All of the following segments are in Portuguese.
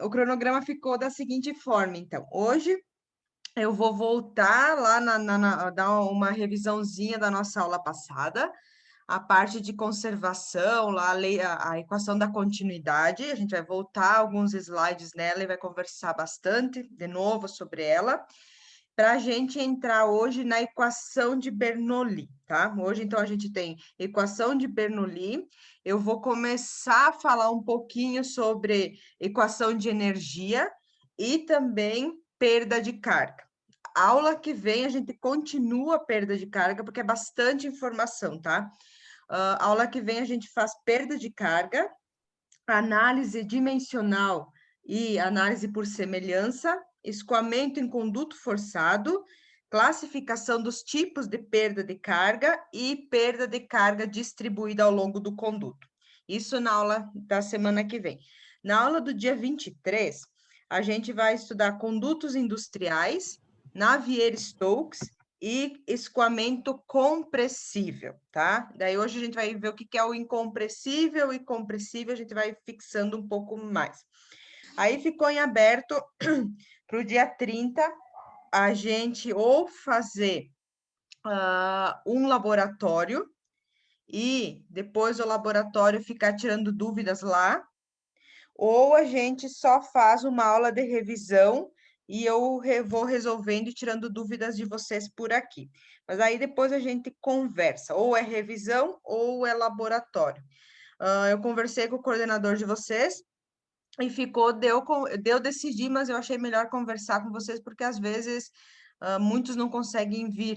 O cronograma ficou da seguinte forma, então. Hoje eu vou voltar lá dar uma revisãozinha da nossa aula passada, a parte de conservação, lá a equação da continuidade. A gente vai voltar alguns slides nela e vai conversar bastante de novo sobre ela, para a gente entrar hoje na equação de Bernoulli, tá? Hoje, então, a gente tem equação de Bernoulli. Eu vou começar a falar um pouquinho sobre equação de energia e também perda de carga. Aula que vem a gente continua a perda de carga, porque é bastante informação, tá? Aula que vem a gente faz perda de carga, análise dimensional e análise por semelhança, escoamento em conduto forçado, classificação dos tipos de perda de carga e perda de carga distribuída ao longo do conduto. Isso na aula da semana que vem. Na aula do dia 23, a gente vai estudar condutos industriais, Navier-Stokes e escoamento compressível, tá? Daí hoje a gente vai ver o que é o incompressível e compressível, a gente vai fixando um pouco mais. Aí ficou em aberto para o dia 30 a gente ou fazer um laboratório e depois o laboratório ficar tirando dúvidas lá, ou a gente só faz uma aula de revisão e eu vou resolvendo e tirando dúvidas de vocês por aqui. Mas aí depois a gente conversa, ou é revisão ou é laboratório. Eu conversei com o coordenador de vocês e deu decidir, mas eu achei melhor conversar com vocês, porque às vezes muitos não conseguem vir,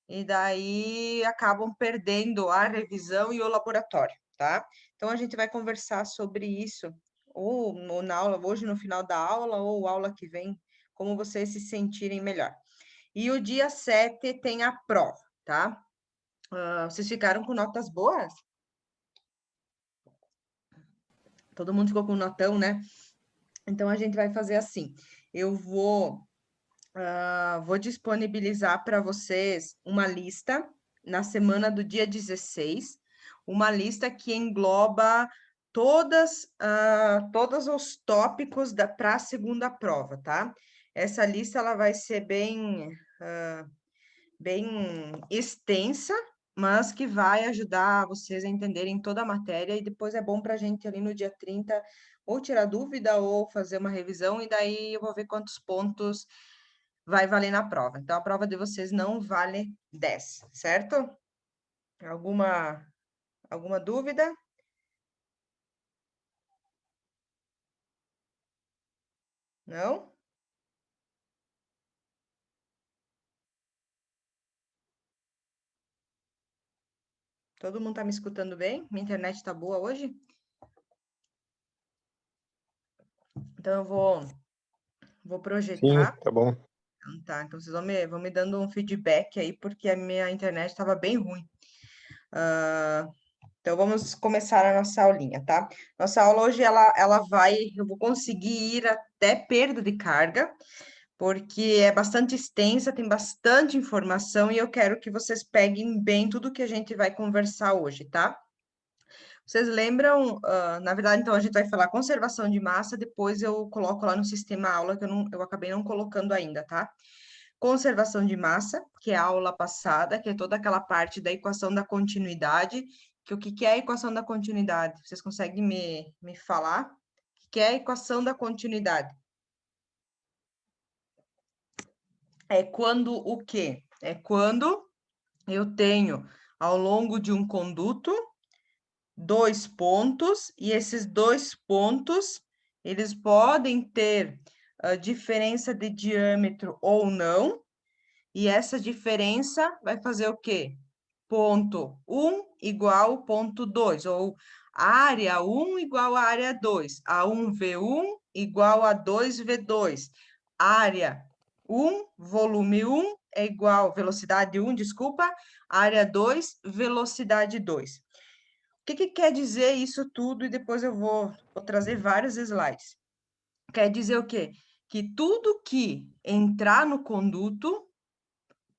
e daí acabam perdendo a revisão e o laboratório, tá? Então a gente vai conversar sobre isso, ou na aula, hoje no final da aula, ou aula que vem, como vocês se sentirem melhor. E o dia 7 tem a prova, tá? Vocês ficaram com notas boas? Todo mundo ficou com notão, né? Então a gente vai fazer assim. Eu vou disponibilizar para vocês uma lista na semana do dia 16, uma lista que engloba todos os tópicos para a segunda prova, tá? Essa lista ela vai ser bem extensa, mas que vai ajudar vocês a entenderem toda a matéria, e depois é bom para a gente ali no dia 30 ou tirar dúvida ou fazer uma revisão, e daí eu vou ver quantos pontos vai valer na prova. Então, a prova de vocês não vale 10, certo? Alguma dúvida? Não? Todo mundo está me escutando bem? Minha internet está boa hoje? Então, eu vou Sim, projetar. tá bom. Tá, então vocês vão me dando um feedback aí, porque a minha internet estava bem ruim. Então, vamos começar a nossa aulinha, tá? Nossa aula hoje, eu vou conseguir ir até perda de carga, porque é bastante extensa, tem bastante informação, e eu quero que vocês peguem bem tudo que a gente vai conversar hoje, tá? Vocês lembram, na verdade, então a gente vai falar conservação de massa, depois eu coloco lá no sistema aula, que eu acabei não colocando ainda, tá? Conservação de massa, que é a aula passada, que é toda aquela parte da equação da continuidade, que o que é a equação da continuidade? Vocês conseguem me falar? O que é a equação da continuidade? É quando o quê? É quando eu tenho, ao longo de um conduto, dois pontos, e esses dois pontos, eles podem ter diferença de diâmetro ou não, e essa diferença vai fazer o quê? Ponto 1 igual ponto 2, ou área 1 igual a área 2, A1V1 igual a 2V2, área 1, volume 1 é igual, velocidade 1, desculpa, área 2, velocidade 2. O que quer dizer isso tudo? E depois eu vou trazer vários slides. Quer dizer o quê? Que tudo que entrar no conduto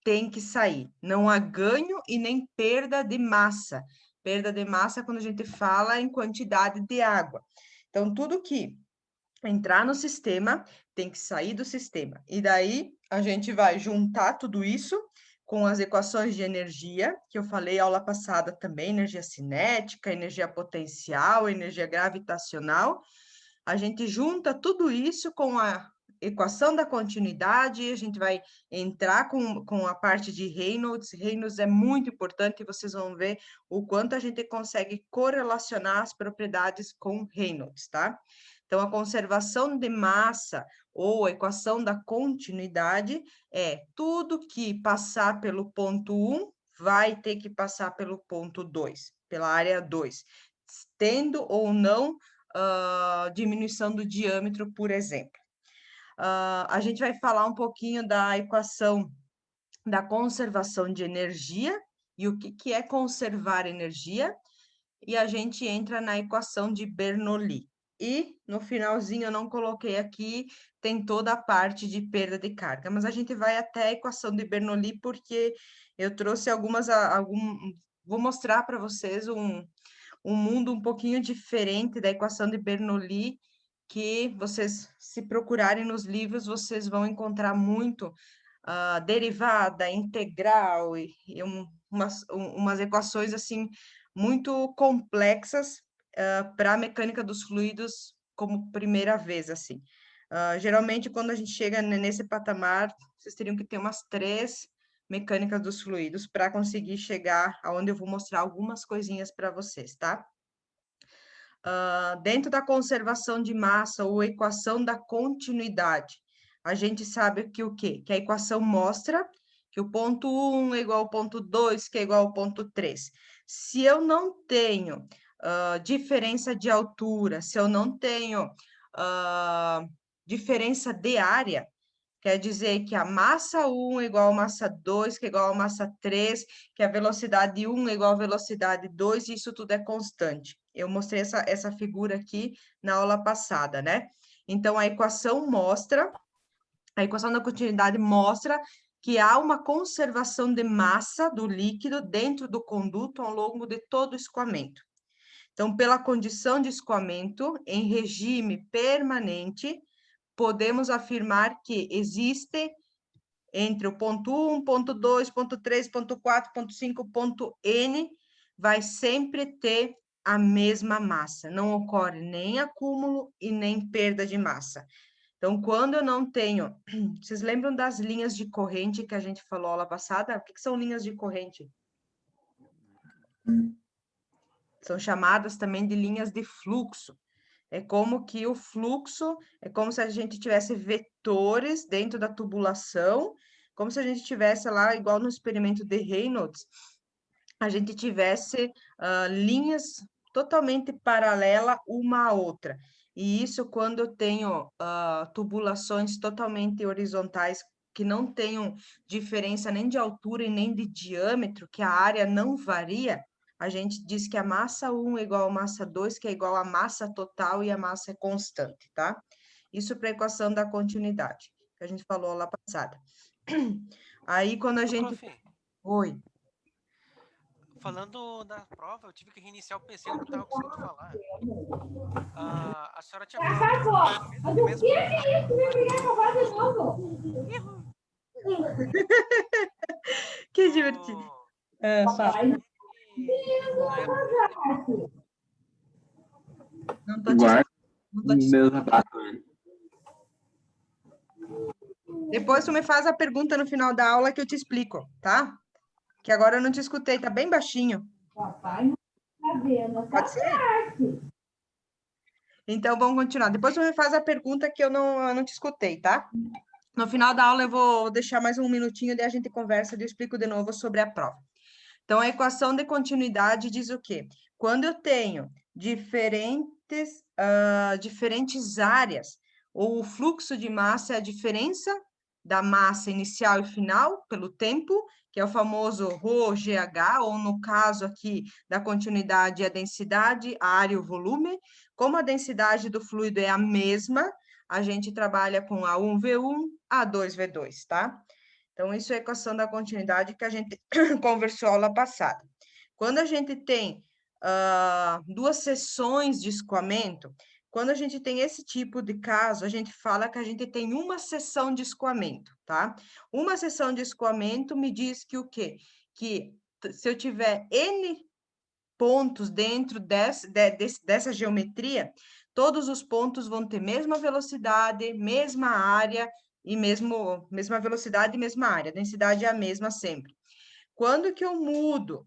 tem que sair. Não há ganho e nem perda de massa. Perda de massa é quando a gente fala em quantidade de água. Então, tudo que entrar no sistema tem que sair do sistema. E daí, a gente vai juntar tudo isso com as equações de energia, que eu falei aula passada também, energia cinética, energia potencial, energia gravitacional. A gente junta tudo isso com a equação da continuidade, a gente vai entrar com a parte de Reynolds. Reynolds é muito importante, e vocês vão ver o quanto a gente consegue correlacionar as propriedades com Reynolds, tá? Então, a conservação de massa ou a equação da continuidade é tudo que passar pelo ponto 1 vai ter que passar pelo ponto 2, pela área 2, tendo ou não diminuição do diâmetro, por exemplo. A gente vai falar um pouquinho da equação da conservação de energia e o que é conservar energia, e a gente entra na equação de Bernoulli. E no finalzinho eu não coloquei aqui, tem toda a parte de perda de carga, mas a gente vai até a equação de Bernoulli porque eu trouxe vou mostrar para vocês um mundo um pouquinho diferente da equação de Bernoulli, que vocês, se procurarem nos livros, vocês vão encontrar muito derivada, integral e umas equações assim muito complexas para a mecânica dos fluidos como primeira vez, assim. Geralmente, quando a gente chega nesse patamar, vocês teriam que ter umas 3 mecânicas dos fluidos para conseguir chegar aonde eu vou mostrar algumas coisinhas para vocês, tá? Dentro da conservação de massa ou equação da continuidade, a gente sabe que o quê? Que a equação mostra que o ponto 1 é igual ao ponto 2, que é igual ao ponto 3. Se eu não tenho diferença de altura, se eu não tenho diferença de área, quer dizer que a massa 1 é igual a massa 2, que é igual a massa 3, que a velocidade 1 é igual a velocidade 2, e isso tudo é constante. Eu mostrei essa figura aqui na aula passada, né? Então, a equação da continuidade mostra que há uma conservação de massa do líquido dentro do conduto ao longo de todo o escoamento. Então, pela condição de escoamento em regime permanente, podemos afirmar que existe entre o ponto 1, ponto 2, ponto 3, ponto 4, ponto 5, ponto N, vai sempre ter a mesma massa. Não ocorre nem acúmulo e nem perda de massa. Então, quando eu não tenho... Vocês lembram das linhas de corrente que a gente falou aula passada? O que são linhas de corrente? São chamadas também de linhas de fluxo. É como que o fluxo, é como se a gente tivesse vetores dentro da tubulação, como se a gente tivesse lá, igual no experimento de Reynolds, a gente tivesse linhas totalmente paralelas uma à outra. E isso quando eu tenho tubulações totalmente horizontais, que não tenham diferença nem de altura e nem de diâmetro, que a área não varia, a gente diz que a massa 1 é igual a massa 2, que é igual a massa total, e a massa é constante, tá? Isso para a equação da continuidade, que a gente falou lá passada. Aí, quando a gente... Prof, Oi. falando da prova, eu tive que reiniciar o PC, não estava conseguindo falar. A senhora tinha falado que mesmo que é isso? Me ligar pra fazer de novo? Que divertido. Papai. Não tô te Guarda não tô te... meus sapatos. Depois tu me faz a pergunta no final da aula que eu te explico, tá? Que agora eu não te escutei, tá bem baixinho. Papai não tá vendo. Pode ser? Então, vamos continuar. Depois tu me faz a pergunta que eu não te escutei, tá? No final da aula eu vou deixar mais um minutinho, daí a gente conversa e eu explico de novo sobre a prova. Então, a equação de continuidade diz o quê? Quando eu tenho diferentes áreas, ou o fluxo de massa é a diferença da massa inicial e final pelo tempo, que é o famoso ρGH, ou no caso aqui da continuidade, a densidade, a área e o volume. Como a densidade do fluido é a mesma, a gente trabalha com A1V1, A2V2, tá? Então, isso é a equação da continuidade que a gente conversou aula passada. Quando a gente tem 2 seções de escoamento, Quando a gente tem esse tipo de caso, a gente fala que a gente tem uma seção de escoamento, tá? Uma seção de escoamento me diz que o quê? Que se eu tiver N pontos dentro dessa geometria, todos os pontos vão ter mesma velocidade, mesma área e mesma velocidade e mesma área. A densidade é a mesma sempre. Quando que eu mudo?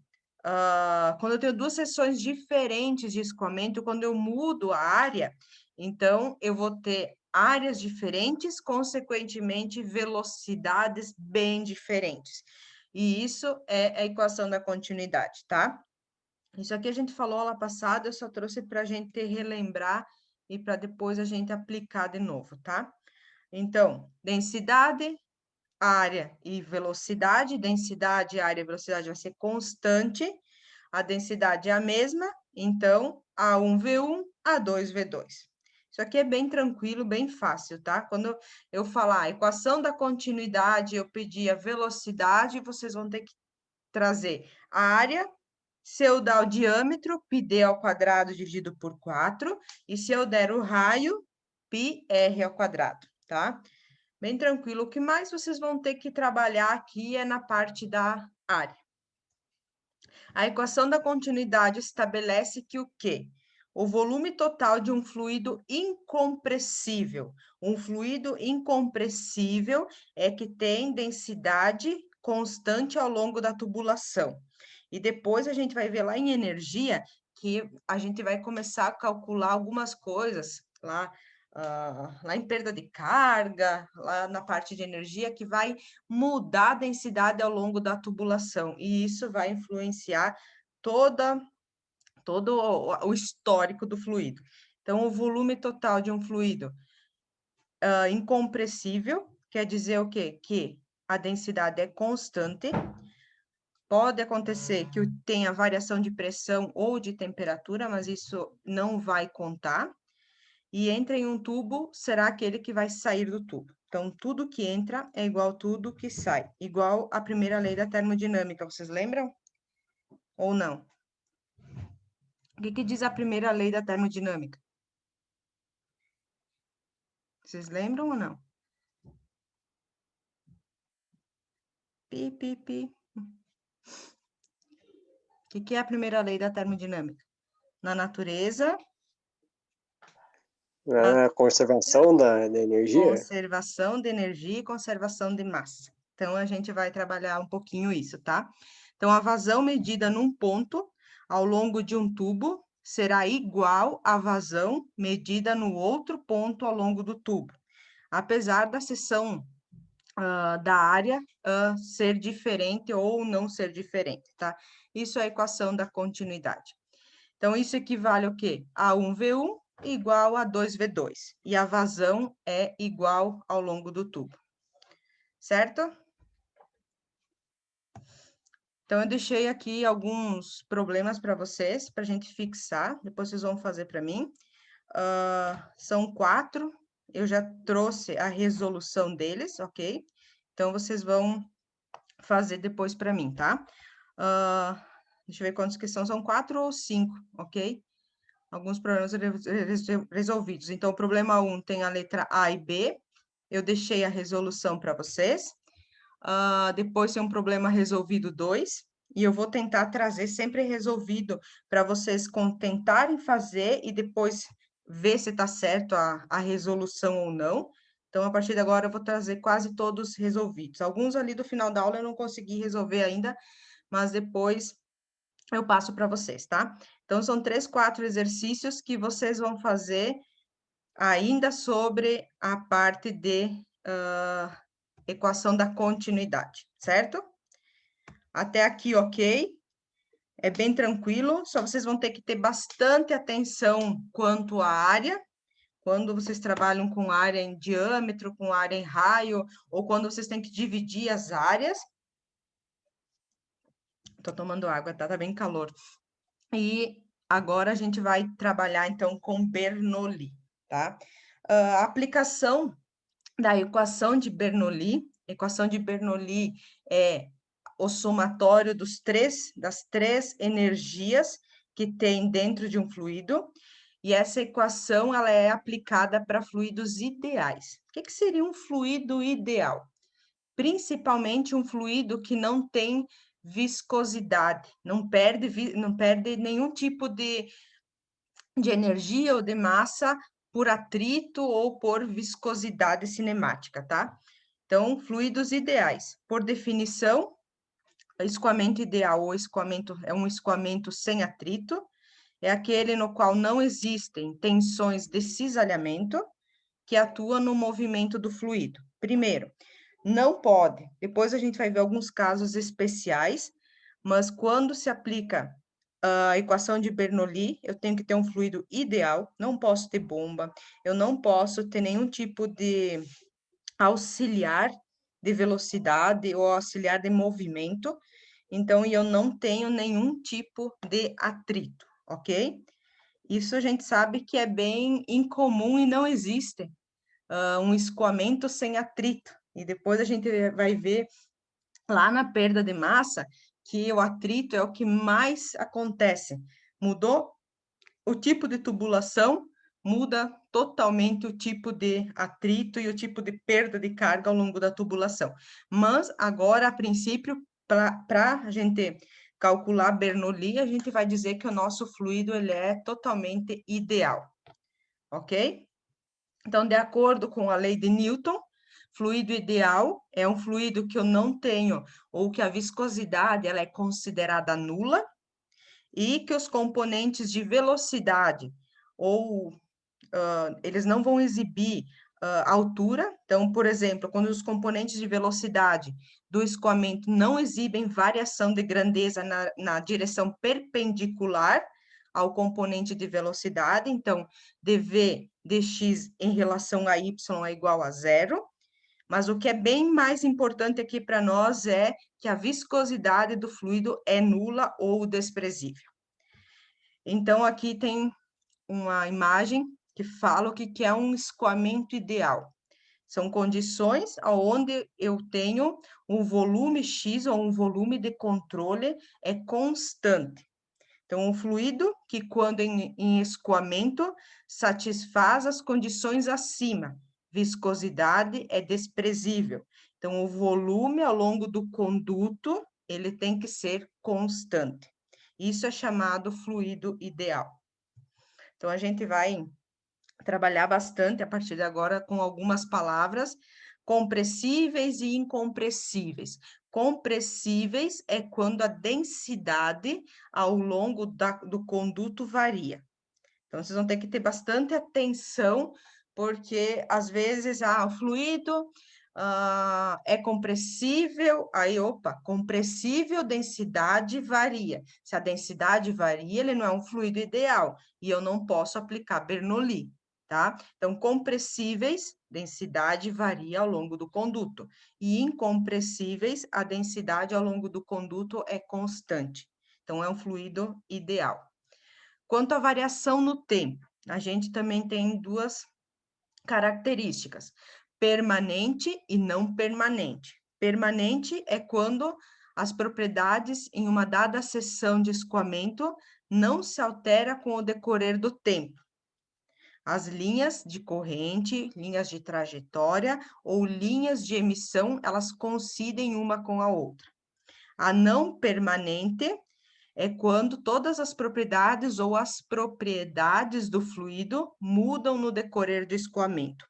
Quando eu tenho duas seções diferentes de escoamento, quando eu mudo a área, então eu vou ter áreas diferentes, consequentemente, velocidades bem diferentes. E isso é a equação da continuidade, tá? Isso aqui a gente falou lá passada, eu só trouxe para a gente relembrar e para depois a gente aplicar de novo, tá? Então, densidade, área e velocidade. Densidade, área e velocidade vai ser constante. A densidade é a mesma, então A1V1, A2V2. Isso aqui é bem tranquilo, bem fácil, tá? Quando eu falar a equação da continuidade, eu pedir a velocidade, vocês vão ter que trazer a área. Se eu dar o diâmetro, πd ao quadrado dividido por 4. E se eu der o raio, πr ao quadrado, tá? Bem tranquilo. O que mais vocês vão ter que trabalhar aqui é na parte da área. A equação da continuidade estabelece que o quê? O volume total de um fluido incompressível. Um fluido incompressível é que tem densidade constante ao longo da tubulação. E depois a gente vai ver lá em energia que a gente vai começar a calcular algumas coisas lá em perda de carga, lá na parte de energia, que vai mudar a densidade ao longo da tubulação. E isso vai influenciar todo o histórico do fluido. Então, o volume total de um fluido incompressível quer dizer o quê? Que a densidade é constante. Pode acontecer que tenha variação de pressão ou de temperatura, mas isso não vai contar. E entra em um tubo, será aquele que vai sair do tubo. Então, tudo que entra é igual a tudo que sai. Igual à primeira lei da termodinâmica, vocês lembram? Ou não? O que diz a primeira lei da termodinâmica? Vocês lembram ou não? Pi, pi, pi. O que é a primeira lei da termodinâmica? Na natureza, A conservação da energia? conservação de energia e conservação de massa. Então, a gente vai trabalhar um pouquinho isso, tá? Então, a vazão medida num ponto ao longo de um tubo será igual à vazão medida no outro ponto ao longo do tubo, apesar da seção da área ser diferente ou não ser diferente, tá? Isso é a equação da continuidade. Então, isso equivale ao quê? A 1V1 igual a 2V2. E a vazão é igual ao longo do tubo. Certo? Então, eu deixei aqui alguns problemas para vocês, para a gente fixar. Depois vocês vão fazer para mim. São 4. Eu já trouxe a resolução deles, ok? Então, vocês vão fazer depois para mim, tá? Deixa eu ver quantos que são. São 4 ou 5, ok? Alguns problemas resolvidos. Então, o problema 1 tem a letra A e B. Eu deixei a resolução para vocês. Depois tem um problema resolvido 2. E eu vou tentar trazer sempre resolvido para vocês tentarem fazer e depois ver se está certo a resolução ou não. Então, a partir de agora, eu vou trazer quase todos resolvidos. Alguns ali do final da aula eu não consegui resolver ainda, mas depois eu passo para vocês, tá? Então, são 3, 4 exercícios que vocês vão fazer ainda sobre a parte de equação da continuidade, certo? Até aqui, ok? É bem tranquilo, só vocês vão ter que ter bastante atenção quanto à área, quando vocês trabalham com área em diâmetro, com área em raio, ou quando vocês têm que dividir as áreas. Tô tomando água, tá? Tá bem calor. E agora a gente vai trabalhar, então, com Bernoulli, tá? A aplicação da equação de Bernoulli é o somatório das três energias que tem dentro de um fluido, e essa equação ela é aplicada para fluidos ideais. O que seria um fluido ideal? Principalmente um fluido que não tem viscosidade, não perde nenhum tipo de energia ou de massa por atrito ou por viscosidade cinemática, tá? Então, fluidos ideais. Por definição, escoamento ideal ou escoamento é um escoamento sem atrito, é aquele no qual não existem tensões de cisalhamento que atuam no movimento do fluido. Primeiro, não pode, depois a gente vai ver alguns casos especiais, mas quando se aplica a equação de Bernoulli, eu tenho que ter um fluido ideal, não posso ter bomba, eu não posso ter nenhum tipo de auxiliar de velocidade ou auxiliar de movimento, então eu não tenho nenhum tipo de atrito, ok? Isso a gente sabe que é bem incomum e não existe um escoamento sem atrito. E depois a gente vai ver lá na perda de massa que o atrito é o que mais acontece. Mudou o tipo de tubulação, muda totalmente o tipo de atrito e o tipo de perda de carga ao longo da tubulação. Mas agora, a princípio, para a gente calcular Bernoulli, a gente vai dizer que o nosso fluido ele é totalmente ideal, ok? Então, de acordo com a lei de Newton, fluido ideal é um fluido que eu não tenho, ou que a viscosidade ela é considerada nula, e que os componentes de velocidade, ou eles não vão exibir altura. Então, por exemplo, quando os componentes de velocidade do escoamento não exibem variação de grandeza na direção perpendicular ao componente de velocidade, então, dv dx em relação a y é igual a zero, mas o que é bem mais importante aqui para nós é que a viscosidade do fluido é nula ou desprezível. Então, aqui tem uma imagem que fala o que é um escoamento ideal. São condições onde eu tenho um volume X ou um volume de controle é constante. Então, um fluido que, quando em escoamento, satisfaz as condições acima. Viscosidade é desprezível. Então, o volume ao longo do conduto, ele tem que ser constante. Isso é chamado fluido ideal. Então, a gente vai trabalhar bastante a partir de agora com algumas palavras compressíveis e incompressíveis. Compressíveis é quando a densidade ao longo do conduto varia. Então, vocês vão ter que ter bastante atenção, porque às vezes o fluido é compressível, aí, compressível, densidade varia. Se a densidade varia, ele não é um fluido ideal, e eu não posso aplicar Bernoulli, tá? Então, compressíveis, densidade varia ao longo do conduto, e incompressíveis, a densidade ao longo do conduto é constante. Então, é um fluido ideal. Quanto à variação no tempo, a gente também tem duas características: permanente e não permanente. Permanente é quando as propriedades em uma dada seção de escoamento não se altera com o decorrer do tempo. As linhas de corrente, linhas de trajetória ou linhas de emissão, elas coincidem uma com a outra. A não permanente é quando todas as propriedades ou as propriedades do fluido mudam no decorrer do escoamento.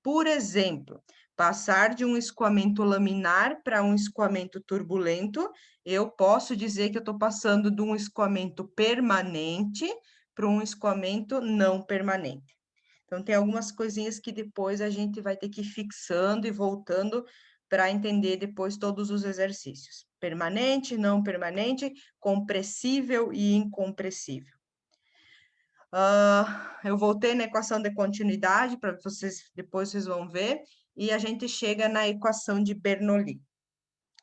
Por exemplo, passar de um escoamento laminar para um escoamento turbulento, eu posso dizer que eu estou passando de um escoamento permanente para um escoamento não permanente. Então, tem algumas coisinhas que depois a gente vai ter que ir fixando e voltando para entender depois todos os exercícios. Permanente, não permanente, compressível e incompressível. Eu voltei na equação de continuidade, para vocês, depois vocês vão ver, e a gente chega na equação de Bernoulli.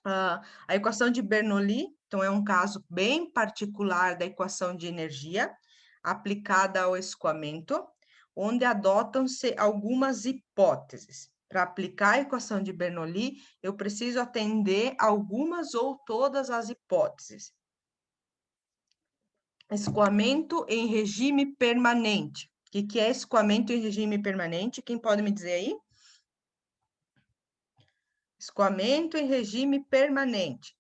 A equação de Bernoulli, então, é um caso bem particular da equação de energia, aplicada ao escoamento, onde adotam-se algumas hipóteses. Para aplicar a equação de Bernoulli, eu preciso atender algumas ou todas as hipóteses. Escoamento em regime permanente. O que é escoamento em regime permanente? Quem pode me dizer aí? Escoamento em regime permanente.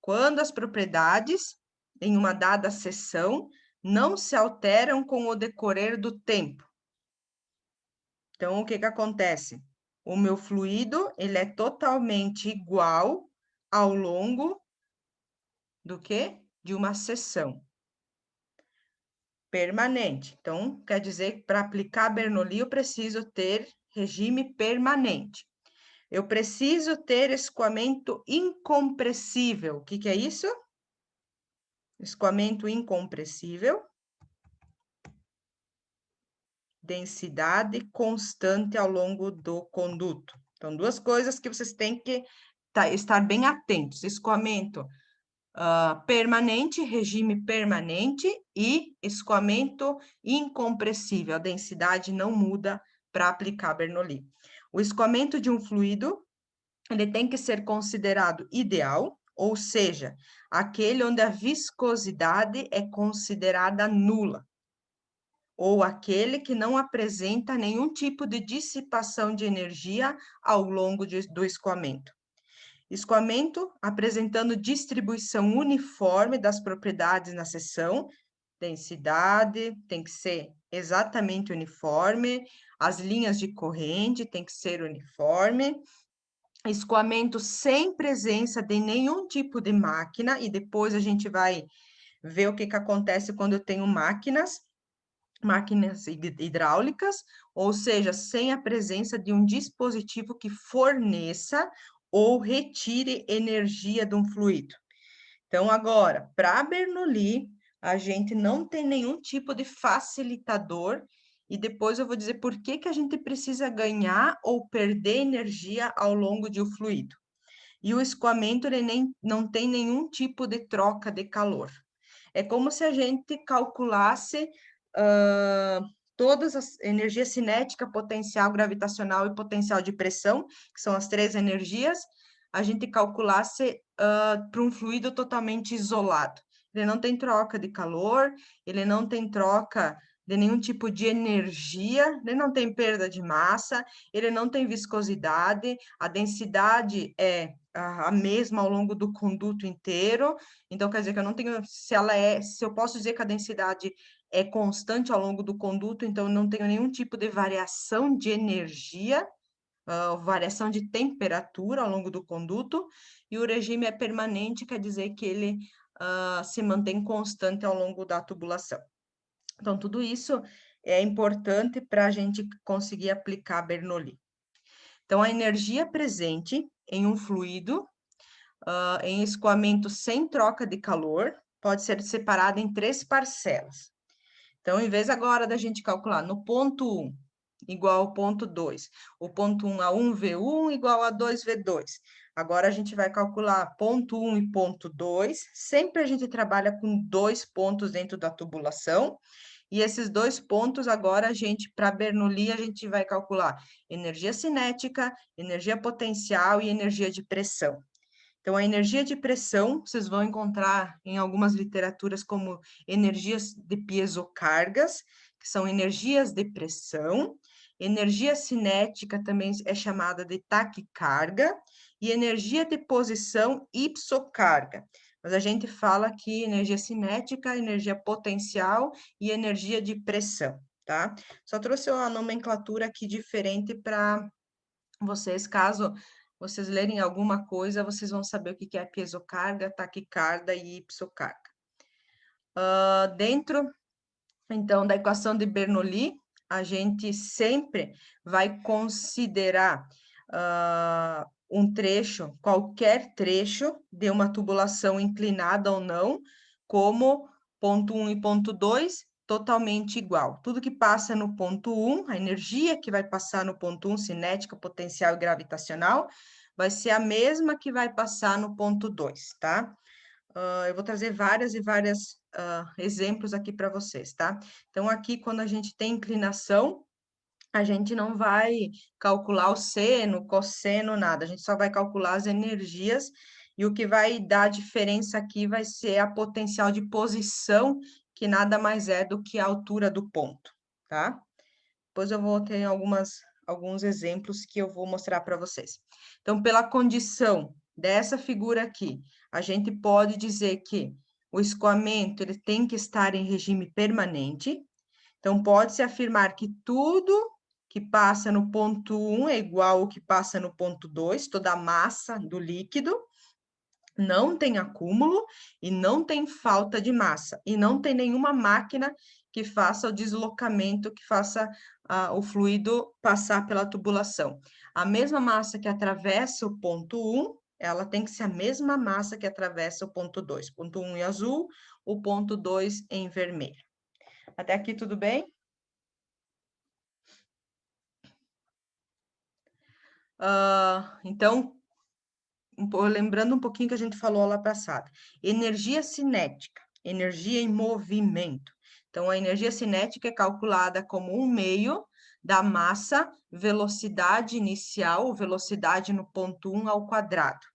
Quando as propriedades, em uma dada seção, não se alteram com o decorrer do tempo. Então, o que acontece? O meu fluido, ele é totalmente igual ao longo do quê? De uma seção permanente. Então, quer dizer que para aplicar Bernoulli, eu preciso ter regime permanente. Eu preciso ter escoamento incompressível. O que é isso? Escoamento incompressível. Densidade constante ao longo do conduto. Então, duas coisas que vocês têm que estar bem atentos. Escoamento permanente, regime permanente e escoamento incompressível. A densidade não muda para aplicar Bernoulli. O escoamento de um fluido, ele tem que ser considerado ideal, ou seja, aquele onde a viscosidade é considerada nula, ou aquele que não apresenta nenhum tipo de dissipação de energia ao longo do escoamento. Escoamento apresentando distribuição uniforme das propriedades na seção, densidade tem que ser exatamente uniforme, as linhas de corrente tem que ser uniforme, escoamento sem presença de nenhum tipo de máquina, e depois a gente vai ver o que acontece quando eu tenho máquinas hidráulicas, ou seja, sem a presença de um dispositivo que forneça ou retire energia de um fluido. Então, agora, para Bernoulli, a gente não tem nenhum tipo de facilitador, e depois eu vou dizer por que a gente precisa ganhar ou perder energia ao longo de um fluido. E o escoamento, ele não tem nenhum tipo de troca de calor. É como se a gente calculasse todas as energias cinética, potencial gravitacional e potencial de pressão, que são as três energias, a gente calculasse para um fluido totalmente isolado. Ele não tem troca de calor, ele não tem troca de nenhum tipo de energia, ele não tem perda de massa, ele não tem viscosidade, a densidade é a mesma ao longo do conduto inteiro. Então, quer dizer que eu não tenho, se eu posso dizer que a densidade é constante ao longo do conduto, então eu não tenho nenhum tipo de variação de energia, variação de temperatura ao longo do conduto, e o regime é permanente, quer dizer que ele se mantém constante ao longo da tubulação. Então, tudo isso é importante para a gente conseguir aplicar Bernoulli. Então, a energia presente em um fluido, em escoamento sem troca de calor, pode ser separada em três parcelas. Então, em vez agora da gente calcular no ponto 1 igual ao ponto 2, o ponto 1 a 1V1 igual a 2V2. Agora a gente vai calcular ponto 1 e ponto 2, sempre a gente trabalha com dois pontos dentro da tubulação, e esses dois pontos, agora, para Bernoulli, a gente vai calcular energia cinética, energia potencial e energia de pressão. Então, a energia de pressão, vocês vão encontrar em algumas literaturas como energias de piezocargas, que são energias de pressão. Energia cinética também é chamada de taquicarga, e energia de posição ipsocarga. Mas a gente fala aqui energia cinética, energia potencial e energia de pressão, tá? Só trouxe uma nomenclatura aqui diferente para vocês, caso vocês lerem alguma coisa, vocês vão saber o que é piezocarga, taquicarga e ipsocarga. Dentro, então, da equação de Bernoulli, a gente sempre vai considerar um trecho, qualquer trecho de uma tubulação inclinada ou não, como ponto 1 e ponto 2, totalmente igual. Tudo que passa no ponto 1, a energia que vai passar no ponto 1, cinética, potencial e gravitacional, vai ser a mesma que vai passar no ponto 2, tá? Eu vou trazer vários exemplos aqui para vocês, tá? Então, aqui, quando a gente tem inclinação, a gente não vai calcular o seno, cosseno, nada. A gente só vai calcular as energias, E o que vai dar a diferença aqui vai ser a potencial de posição, que nada mais é do que a altura do ponto, tá? Depois eu vou ter alguns exemplos que eu vou mostrar para vocês. Então, pela condição dessa figura aqui, a gente pode dizer que o escoamento ele tem que estar em regime permanente. Então, pode-se afirmar que tudo que passa no ponto 1 é igual ao que passa no ponto 2, toda a massa do líquido, não tem acúmulo e não tem falta de massa, e não tem nenhuma máquina que faça o deslocamento, que faça o fluido passar pela tubulação. A mesma massa que atravessa o ponto 1, ela tem que ser a mesma massa que atravessa o ponto 2. Ponto 1 em azul, o ponto 2 em vermelho. Até aqui tudo bem? Então, lembrando um pouquinho que a gente falou lá passada. Energia cinética, energia em movimento. Então, a energia cinética é calculada como um meio da massa, velocidade inicial, velocidade no ponto 1 ao quadrado.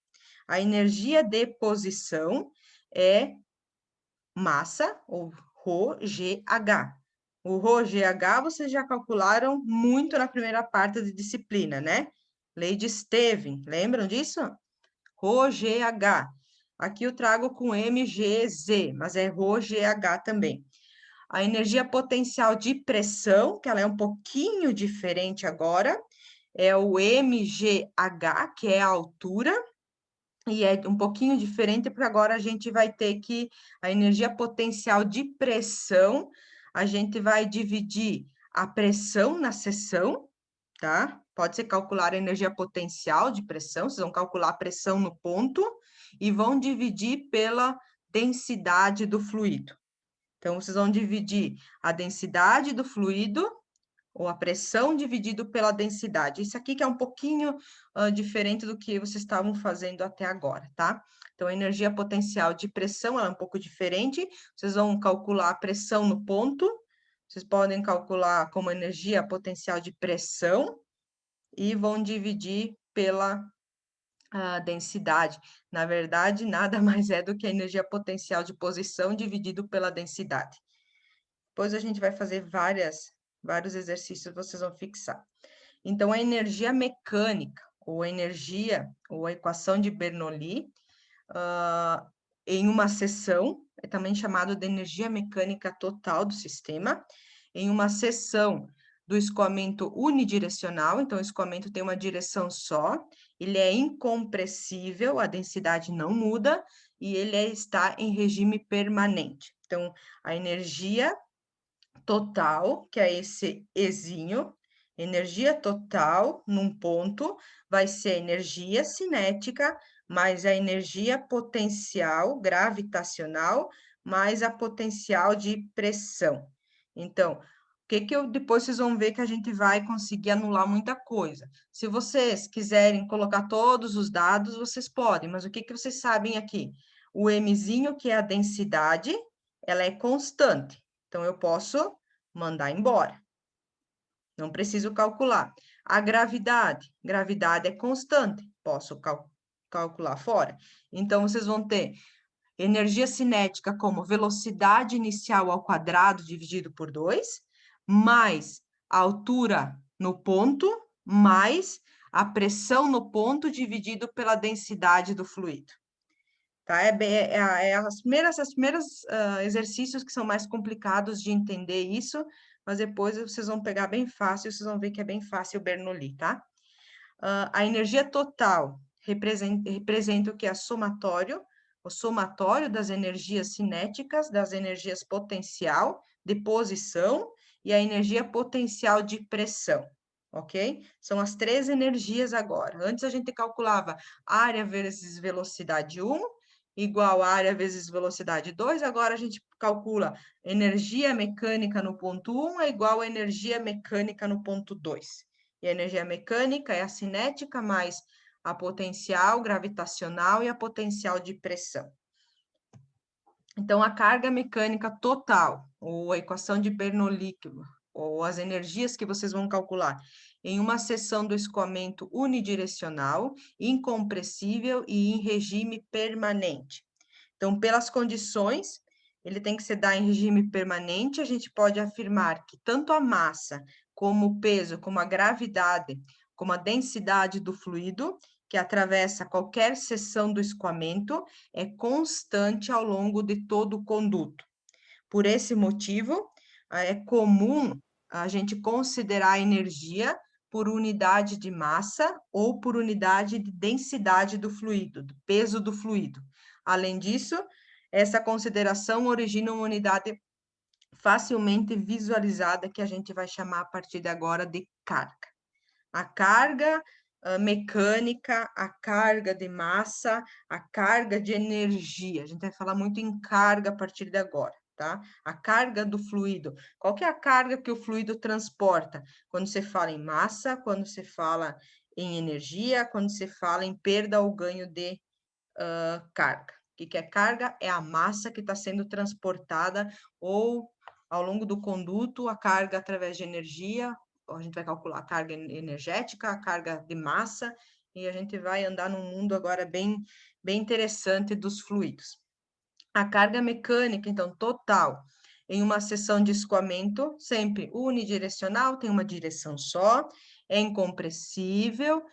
A energia de posição é massa, ou ρgh. O ρgh vocês já calcularam muito na primeira parte da disciplina, né? Lei de Stevin, lembram disso? ρgh. Aqui eu trago com mgz, mas é ρgh também. A energia potencial de pressão, que ela é um pouquinho diferente agora, é o mgh, que é a altura, e é um pouquinho diferente, porque agora a gente vai ter que, a energia potencial de pressão, a gente vai dividir a pressão na seção, tá? Pode ser calcular a energia potencial de pressão, vocês vão calcular a pressão no ponto e vão dividir pela densidade do fluido. Então, vocês vão dividir a densidade do fluido, ou a pressão dividido pela densidade. Isso aqui que é um pouquinho diferente do que vocês estavam fazendo até agora, tá? Então, a energia potencial de pressão ela é um pouco diferente. Vocês vão calcular a pressão no ponto, vocês podem calcular como energia potencial de pressão e vão dividir pela densidade. Na verdade, nada mais é do que a energia potencial de posição dividido pela densidade. Depois a gente vai fazer vários exercícios, vocês vão fixar. Então, a energia mecânica, ou a equação de Bernoulli, em uma seção, é também chamado de energia mecânica total do sistema, em uma seção do escoamento unidirecional, então o escoamento tem uma direção só, ele é incompressível, a densidade não muda, e ele está em regime permanente. Então, a energia total, que é esse Ezinho, energia total num ponto vai ser a energia cinética mais a energia potencial gravitacional mais a potencial de pressão. Então, depois vocês vão ver que a gente vai conseguir anular muita coisa. Se vocês quiserem colocar todos os dados, vocês podem, mas o que vocês sabem aqui? O Mzinho, que é a densidade, ela é constante. Então, eu posso mandar embora. Não preciso calcular. A gravidade é constante. Posso calcular fora. Então, vocês vão ter energia cinética como velocidade inicial ao quadrado dividido por 2, mais a altura no ponto, mais a pressão no ponto dividido pela densidade do fluido. Tá? As primeiras exercícios que são mais complicados de entender isso, mas depois vocês vão pegar bem fácil, vocês vão ver que é bem fácil o Bernoulli, tá? A energia total representa o que é o somatório das energias cinéticas, das energias potencial de posição e a energia potencial de pressão, ok? São as três energias agora. Antes a gente calculava área vezes velocidade 1, igual a área vezes velocidade 2, agora a gente calcula energia mecânica no ponto 1 é igual a energia mecânica no ponto 2. E a energia mecânica é a cinética mais a potencial gravitacional e a potencial de pressão. Então, a carga mecânica total, ou a equação de Bernoulli, ou as energias que vocês vão calcular em uma seção do escoamento unidirecional, incompressível e em regime permanente. Então, pelas condições, ele tem que se dar em regime permanente, a gente pode afirmar que tanto a massa, como o peso, como a gravidade, como a densidade do fluido, que atravessa qualquer seção do escoamento, é constante ao longo de todo o conduto. Por esse motivo, é comum a gente considerar a energia por unidade de massa ou por unidade de densidade do fluido, do peso do fluido. Além disso, essa consideração origina uma unidade facilmente visualizada que a gente vai chamar a partir de agora de carga. A carga mecânica, a carga de massa, a carga de energia. A gente vai falar muito em carga a partir de agora, tá? A carga do fluido. Qual que é a carga que o fluido transporta? Quando você fala em massa, quando você fala em energia, quando você fala em perda ou ganho de carga. O que é carga? É a massa que está sendo transportada ou ao longo do conduto, a carga através de energia, a gente vai calcular a carga energética, a carga de massa, e a gente vai andar num mundo agora bem interessante dos fluidos. A carga mecânica, então, total, em uma seção de escoamento, sempre unidirecional, tem uma direção só, é incompressível,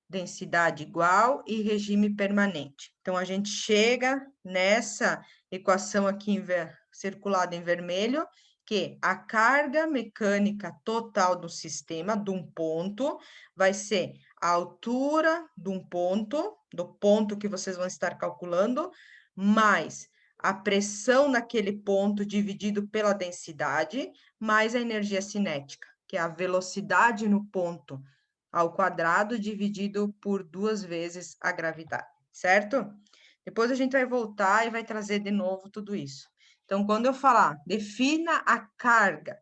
densidade igual e regime permanente. Então, a gente chega nessa equação aqui circulada em vermelho, que a carga mecânica total do sistema, de um ponto, vai ser a altura de um ponto, do ponto que vocês vão estar calculando, mais a pressão naquele ponto dividido pela densidade, mais a energia cinética, que é a velocidade no ponto ao quadrado dividido por 2 vezes a gravidade, certo? Depois a gente vai voltar e vai trazer de novo tudo isso. Então, quando eu falar, defina a carga,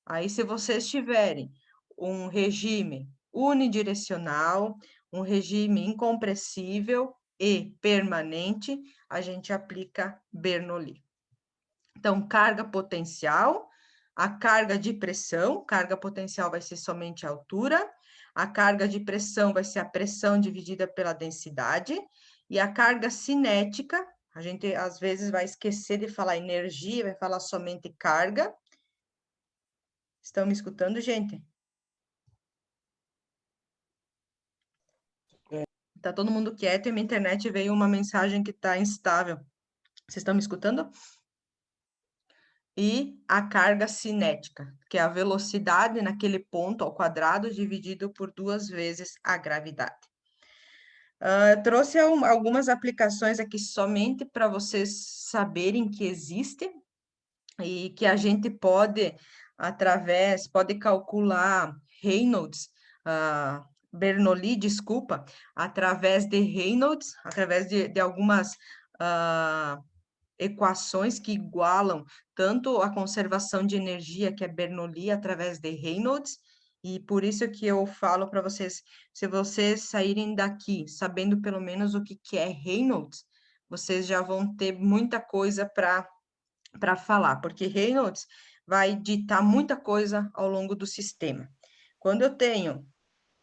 aí se vocês tiverem um regime unidirecional, um regime incompressível e permanente, a gente aplica Bernoulli. Então, carga potencial, a carga de pressão, carga potencial vai ser somente a altura, a carga de pressão vai ser a pressão dividida pela densidade, e a carga cinética, a gente às vezes vai esquecer de falar energia, vai falar somente carga. Estão me escutando, gente? Tá todo mundo quieto e minha internet veio uma mensagem que está instável. Vocês estão me escutando? E a carga cinética, que é a velocidade naquele ponto ao quadrado dividido por 2 vezes a gravidade. Trouxe algumas aplicações aqui somente para vocês saberem que existe e que a gente pode, pode calcular Reynolds, Bernoulli, desculpa, através de Reynolds, através de algumas equações que igualam tanto a conservação de energia, que é Bernoulli, através de Reynolds, e por isso que eu falo para vocês, se vocês saírem daqui sabendo pelo menos o que é Reynolds, vocês já vão ter muita coisa para falar, porque Reynolds vai ditar muita coisa ao longo do sistema. Quando eu tenho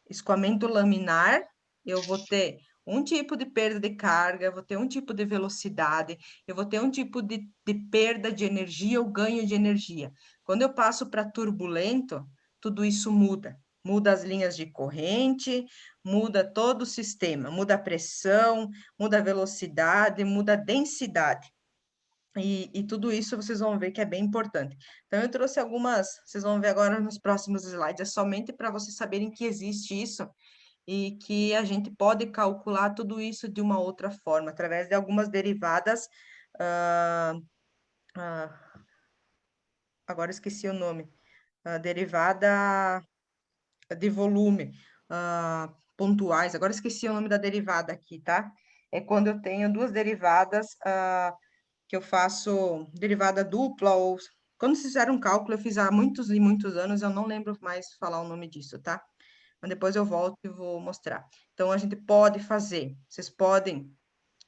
escoamento laminar, eu vou ter um tipo de perda de carga, eu vou ter um tipo de velocidade, eu vou ter um tipo de perda de energia ou ganho de energia. Quando eu passo para turbulento, tudo isso muda. Muda as linhas de corrente, muda todo o sistema, muda a pressão, muda a velocidade, muda a densidade. E tudo isso vocês vão ver que é bem importante. Então, eu trouxe algumas, vocês vão ver agora nos próximos slides, é somente para vocês saberem que existe isso e que a gente pode calcular tudo isso de uma outra forma, através de algumas derivadas. Agora esqueci o nome. Derivada de volume, pontuais. Agora esqueci o nome da derivada aqui, tá? É quando eu tenho duas derivadas que eu faço derivada dupla ou... Quando vocês fizeram um cálculo, eu fiz há muitos e muitos anos, eu não lembro mais falar o nome disso, tá? Mas depois eu volto e vou mostrar. Então, a gente pode fazer, vocês podem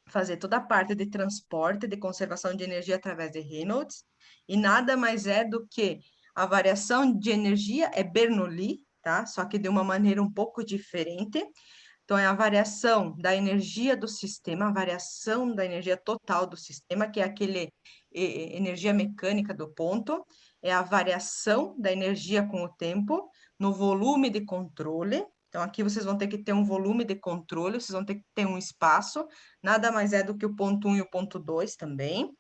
fazer toda a parte de transporte, de conservação de energia através de Reynolds, e nada mais é do que A variação de energia é Bernoulli, tá? Só que de uma maneira um pouco diferente. Então, é a variação da energia do sistema, a variação da energia total do sistema, que é aquele energia mecânica do ponto, é a variação da energia com o tempo, no volume de controle. Então, aqui vocês vão ter que ter um volume de controle, vocês vão ter que ter um espaço, nada mais é do que o ponto 1 e o ponto 2 também.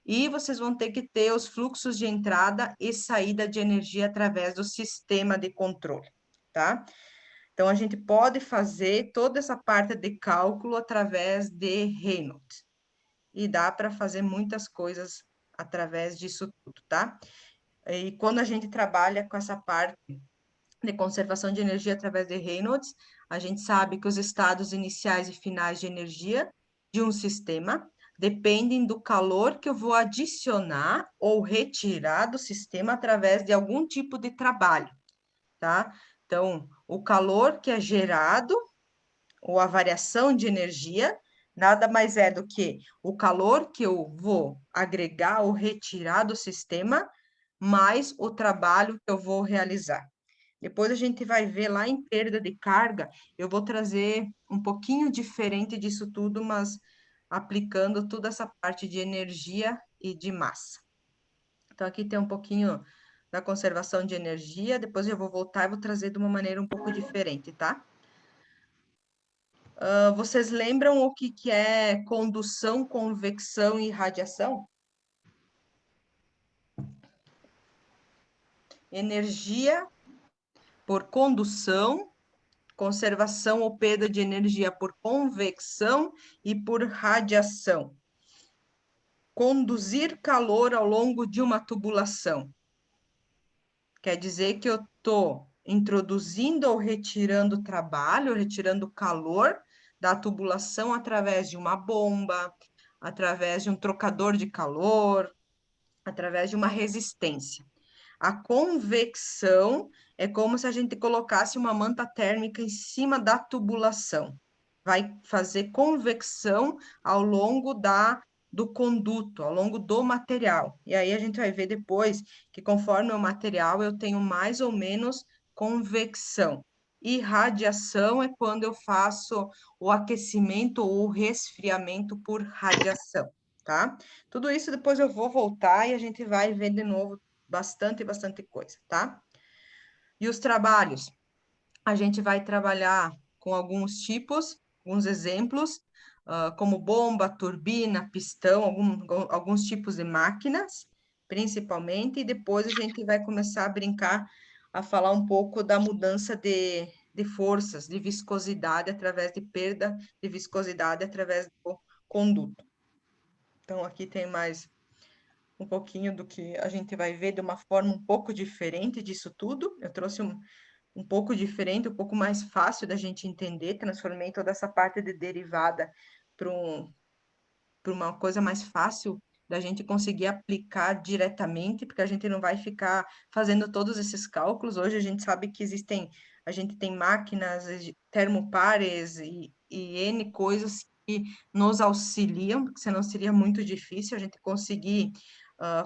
E vocês vão ter que ter os fluxos de entrada e saída de energia através do sistema de controle, tá? Então, a gente pode fazer toda essa parte de cálculo através de Reynolds. E dá para fazer muitas coisas através disso tudo, tá? E quando a gente trabalha com essa parte de conservação de energia através de Reynolds, a gente sabe que os estados iniciais e finais de energia de um sistema dependem do calor que eu vou adicionar ou retirar do sistema através de algum tipo de trabalho, tá? Então, o calor que é gerado, ou a variação de energia, nada mais é do que o calor que eu vou agregar ou retirar do sistema, mais o trabalho que eu vou realizar. Depois a gente vai ver lá em perda de carga, eu vou trazer um pouquinho diferente disso tudo, mas aplicando toda essa parte de energia e de massa. Então, aqui tem um pouquinho da conservação de energia, depois eu vou voltar e vou trazer de uma maneira um pouco diferente, tá? Vocês lembram o que é condução, convecção e radiação? Energia por condução, conservação ou perda de energia por convecção e por radiação. Conduzir calor ao longo de uma tubulação. Quer dizer que eu estou introduzindo ou retirando trabalho, retirando calor da tubulação através de uma bomba, através de um trocador de calor, através de uma resistência. A convecção é como se a gente colocasse uma manta térmica em cima da tubulação. Vai fazer convecção ao longo do conduto, ao longo do material. E aí a gente vai ver depois que conforme o material eu tenho mais ou menos convecção. E radiação é quando eu faço o aquecimento ou o resfriamento por radiação, tá? Tudo isso depois eu vou voltar e a gente vai ver de novo bastante coisa, tá? E os trabalhos? A gente vai trabalhar com alguns tipos, alguns exemplos, como bomba, turbina, pistão, alguns tipos de máquinas, principalmente, e depois a gente vai começar a brincar, a falar um pouco da mudança de forças, de viscosidade, através de perda de viscosidade, através do conduto. Então, aqui tem mais um pouquinho do que a gente vai ver de uma forma um pouco diferente disso tudo. Eu trouxe um pouco diferente, um pouco mais fácil da gente entender, transformei toda essa parte de derivada para uma coisa mais fácil da gente conseguir aplicar diretamente, porque a gente não vai ficar fazendo todos esses cálculos. Hoje a gente sabe que a gente tem máquinas, termopares e N coisas que nos auxiliam, porque senão seria muito difícil a gente conseguir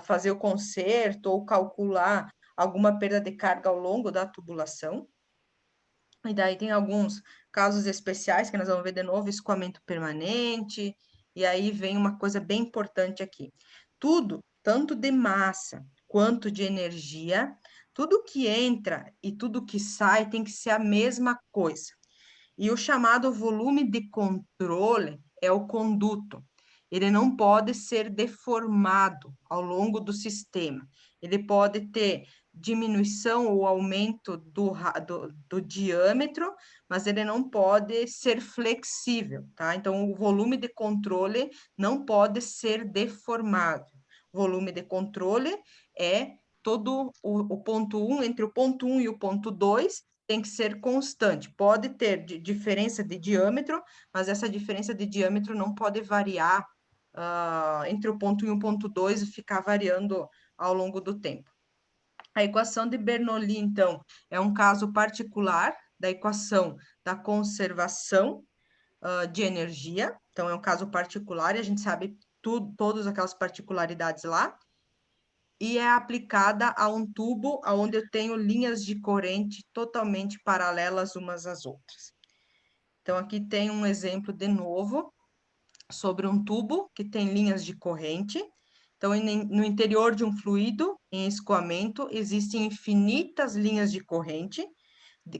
fazer o conserto ou calcular alguma perda de carga ao longo da tubulação. E daí tem alguns casos especiais que nós vamos ver de novo, escoamento permanente, e aí vem uma coisa bem importante aqui. Tudo, tanto de massa quanto de energia, tudo que entra e tudo que sai tem que ser a mesma coisa. E o chamado volume de controle é o conduto. Ele não pode ser deformado ao longo do sistema. Ele pode ter diminuição ou aumento do diâmetro, mas ele não pode ser flexível, tá? Então, o volume de controle não pode ser deformado. O volume de controle é todo o ponto 1, entre o ponto 1 e o ponto 2, tem que ser constante. Pode ter diferença de diâmetro, mas essa diferença de diâmetro não pode variar entre o ponto 1 e o ponto 2 e ficar variando ao longo do tempo. A equação de Bernoulli, então, é um caso particular da equação da conservação de energia. Então, é um caso particular e a gente sabe todas aquelas particularidades lá. e é aplicada a um tubo onde eu tenho linhas de corrente totalmente paralelas umas às outras. Então, aqui tem um exemplo de novo sobre um tubo que tem linhas de corrente. Então, no interior de um fluido em escoamento, existem infinitas linhas de corrente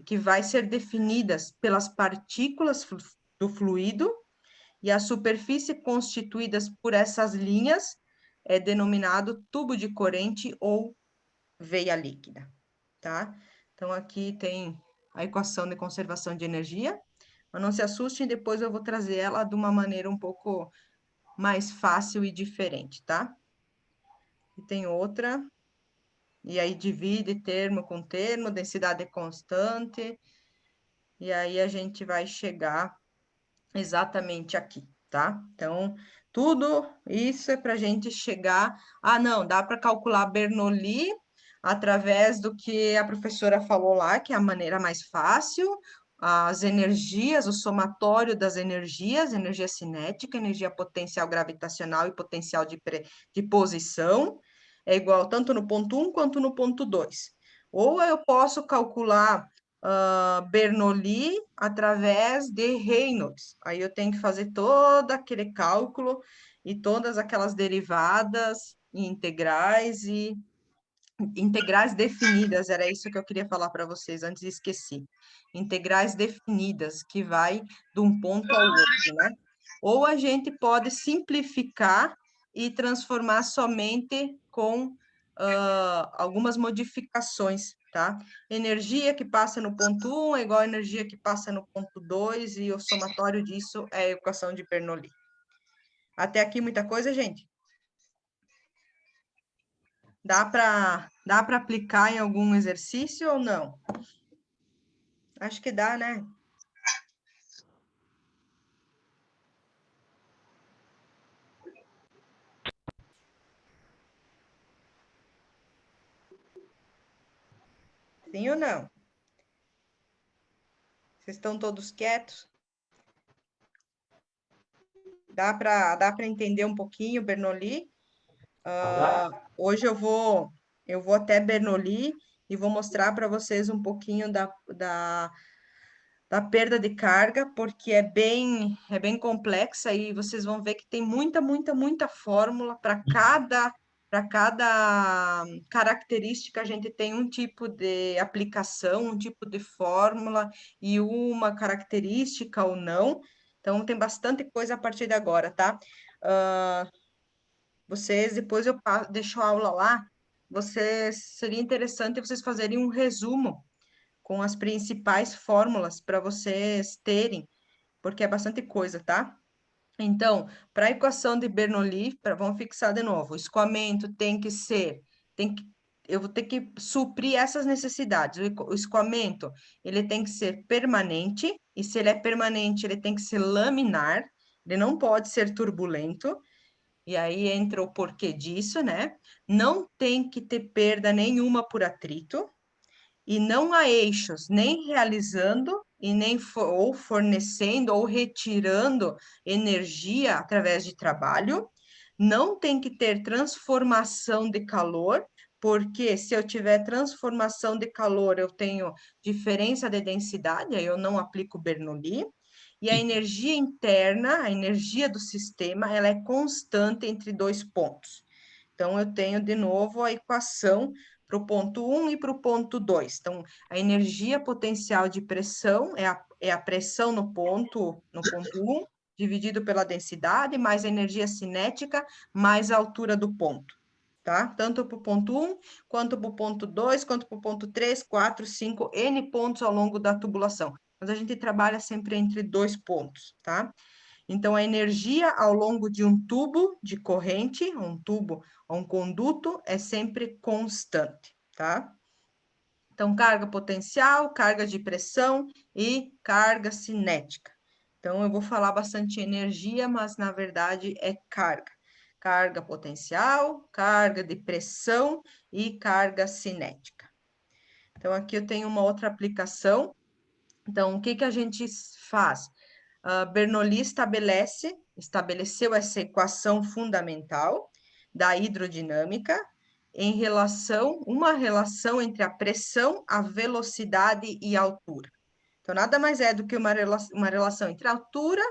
que vai ser definidas pelas partículas do fluido, e a superfície constituída por essas linhas é denominado tubo de corrente ou veia líquida, tá? Então, aqui tem a equação de conservação de energia, mas não se assustem, depois eu vou trazer ela de uma maneira um pouco mais fácil e diferente, tá? E tem outra, e aí divide termo com termo, densidade constante, e aí a gente vai chegar exatamente aqui, tá? Então, tudo isso é para a gente chegar... Ah, não, dá para calcular Bernoulli através do que a professora falou lá, que é a maneira mais fácil, as energias, o somatório das energias, energia cinética, energia potencial gravitacional e potencial de posição, é igual tanto no ponto 1 quanto no ponto 2. Ou eu posso calcular Bernoulli através de Reynolds. Aí eu tenho que fazer todo aquele cálculo e todas aquelas derivadas e integrais definidas, era isso que eu queria falar para vocês, antes esqueci. Integrais definidas, que vai de um ponto ao outro, né? Ou a gente pode simplificar e transformar somente com algumas modificações, tá? Energia que passa no ponto 1 é igual a energia que passa no ponto 2, e o somatório disso é a equação de Bernoulli. Até aqui muita coisa, gente? Dá para aplicar em algum exercício ou não? Acho que dá, né? Sim ou não? Vocês estão todos quietos? Dá para entender um pouquinho Bernoulli? Hoje eu vou até Bernoulli e vou mostrar para vocês um pouquinho da perda de carga, porque é bem complexa e vocês vão ver que tem muita fórmula para cada característica. A gente tem um tipo de aplicação, um tipo de fórmula e uma característica ou não. Então, tem bastante coisa a partir de agora, tá? Vocês, depois eu deixo a aula lá, seria interessante vocês fazerem um resumo com as principais fórmulas para vocês terem, porque é bastante coisa, tá? Então, para a equação de Bernoulli, vamos fixar de novo, o escoamento eu vou ter que suprir essas necessidades. O escoamento, ele tem que ser permanente, e se ele é permanente, ele tem que ser laminar, ele não pode ser turbulento, e aí entra o porquê disso, né? Não tem que ter perda nenhuma por atrito, e não há eixos nem realizando e nem ou fornecendo ou retirando energia através de trabalho. Não tem que ter transformação de calor, porque se eu tiver transformação de calor, eu tenho diferença de densidade, aí eu não aplico Bernoulli. E a energia interna, a energia do sistema, ela é constante entre dois pontos. Então, eu tenho de novo a equação para o ponto 1 e para o ponto 2. Então, a energia potencial de pressão é a pressão no ponto 1, dividido pela densidade, mais a energia cinética, mais a altura do ponto, tá? Tanto para o ponto 1, quanto para o ponto 2, quanto para o ponto 3, 4, 5, N pontos ao longo da tubulação. Mas a gente trabalha sempre entre dois pontos, tá? Então, a energia ao longo de um tubo de corrente, um tubo ou um conduto, é sempre constante, tá? Então, carga potencial, carga de pressão e carga cinética. Então, eu vou falar bastante energia, mas na verdade é carga. Carga potencial, carga de pressão e carga cinética. Então, aqui eu tenho uma outra aplicação. Então, o que que a gente faz? Bernoulli estabeleceu essa equação fundamental da hidrodinâmica, uma relação entre a pressão, a velocidade e a altura. Então, nada mais é do que uma relação entre a altura,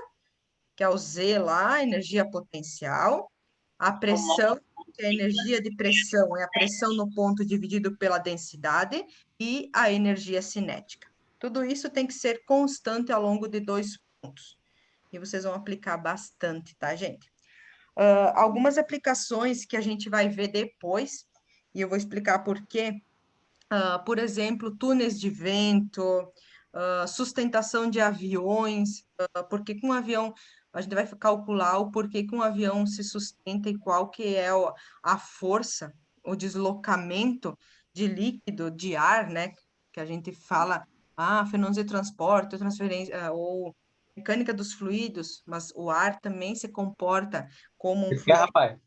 que é o Z lá, a energia potencial, a pressão, que é a energia de pressão, é a pressão no ponto dividido pela densidade, e a energia cinética. Tudo isso tem que ser constante ao longo de 2 pontos. E vocês vão aplicar bastante, tá, gente? Algumas aplicações que a gente vai ver depois, e eu vou explicar por quê. Por exemplo, túneis de vento, sustentação de aviões, porque com um avião a gente vai calcular o porquê que um avião se sustenta e qual que é a força, o deslocamento de líquido, de ar, né? Que a gente fala, fenômenos de transporte, ou transferência, ou mecânica dos fluidos, mas o ar também se comporta como um fluido. Rapaz.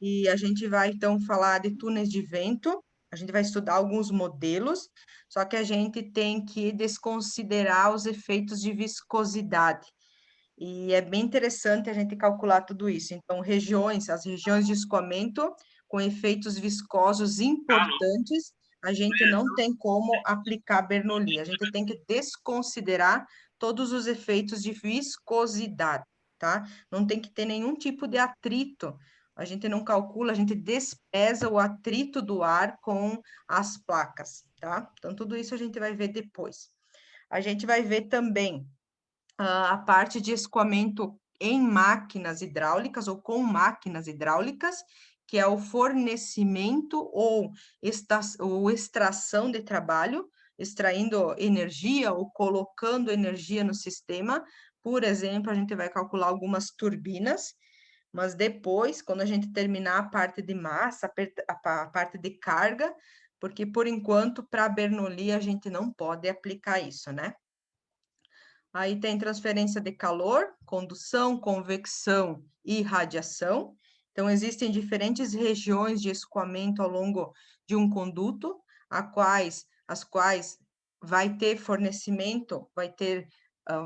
E a gente vai, então, falar de túneis de vento, a gente vai estudar alguns modelos, só que a gente tem que desconsiderar os efeitos de viscosidade. E é bem interessante a gente calcular tudo isso. Então, as regiões de escoamento com efeitos viscosos importantes, a gente não tem como aplicar Bernoulli. A gente tem que desconsiderar todos os efeitos de viscosidade, tá? Não tem que ter nenhum tipo de atrito. A gente não calcula, a gente despreza o atrito do ar com as placas, tá? Então, tudo isso a gente vai ver depois. A gente vai ver também a parte de escoamento em máquinas hidráulicas ou com máquinas hidráulicas, que é o fornecimento ou extração de trabalho, extraindo energia ou colocando energia no sistema. Por exemplo, a gente vai calcular algumas turbinas, mas depois, quando a gente terminar a parte de massa, a parte de carga, porque por enquanto, para Bernoulli, a gente não pode aplicar isso, né? Aí tem transferência de calor, condução, convecção e radiação. Então, existem diferentes regiões de escoamento ao longo de um conduto, as quais vai ter fornecimento,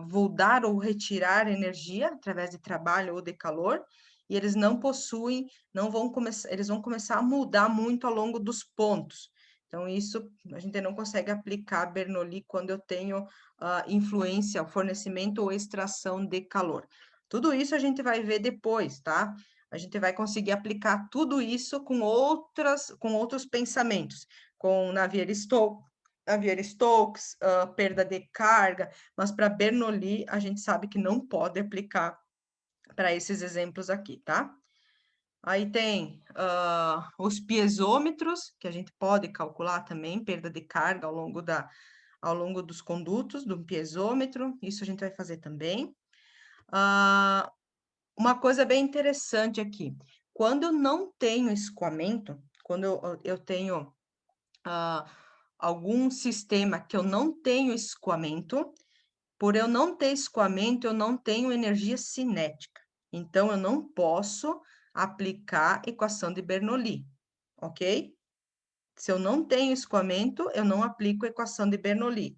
vou dar ou retirar energia através de trabalho ou de calor, e eles não possuem, eles vão começar a mudar muito ao longo dos pontos. Então, isso a gente não consegue aplicar Bernoulli quando eu tenho influência, fornecimento ou extração de calor. Tudo isso a gente vai ver depois, tá? A gente vai conseguir aplicar tudo isso com outros pensamentos, com Navier-Stokes, perda de carga, mas para Bernoulli a gente sabe que não pode aplicar para esses exemplos aqui, tá? Aí tem os piezômetros, que a gente pode calcular também, perda de carga ao longo dos condutos, do piezômetro, isso a gente vai fazer também. Uma coisa bem interessante aqui, quando eu não tenho escoamento, quando eu tenho algum sistema que eu não tenho escoamento, por eu não ter escoamento, eu não tenho energia cinética. Então, eu não posso aplicar equação de Bernoulli, ok? Se eu não tenho escoamento, eu não aplico equação de Bernoulli.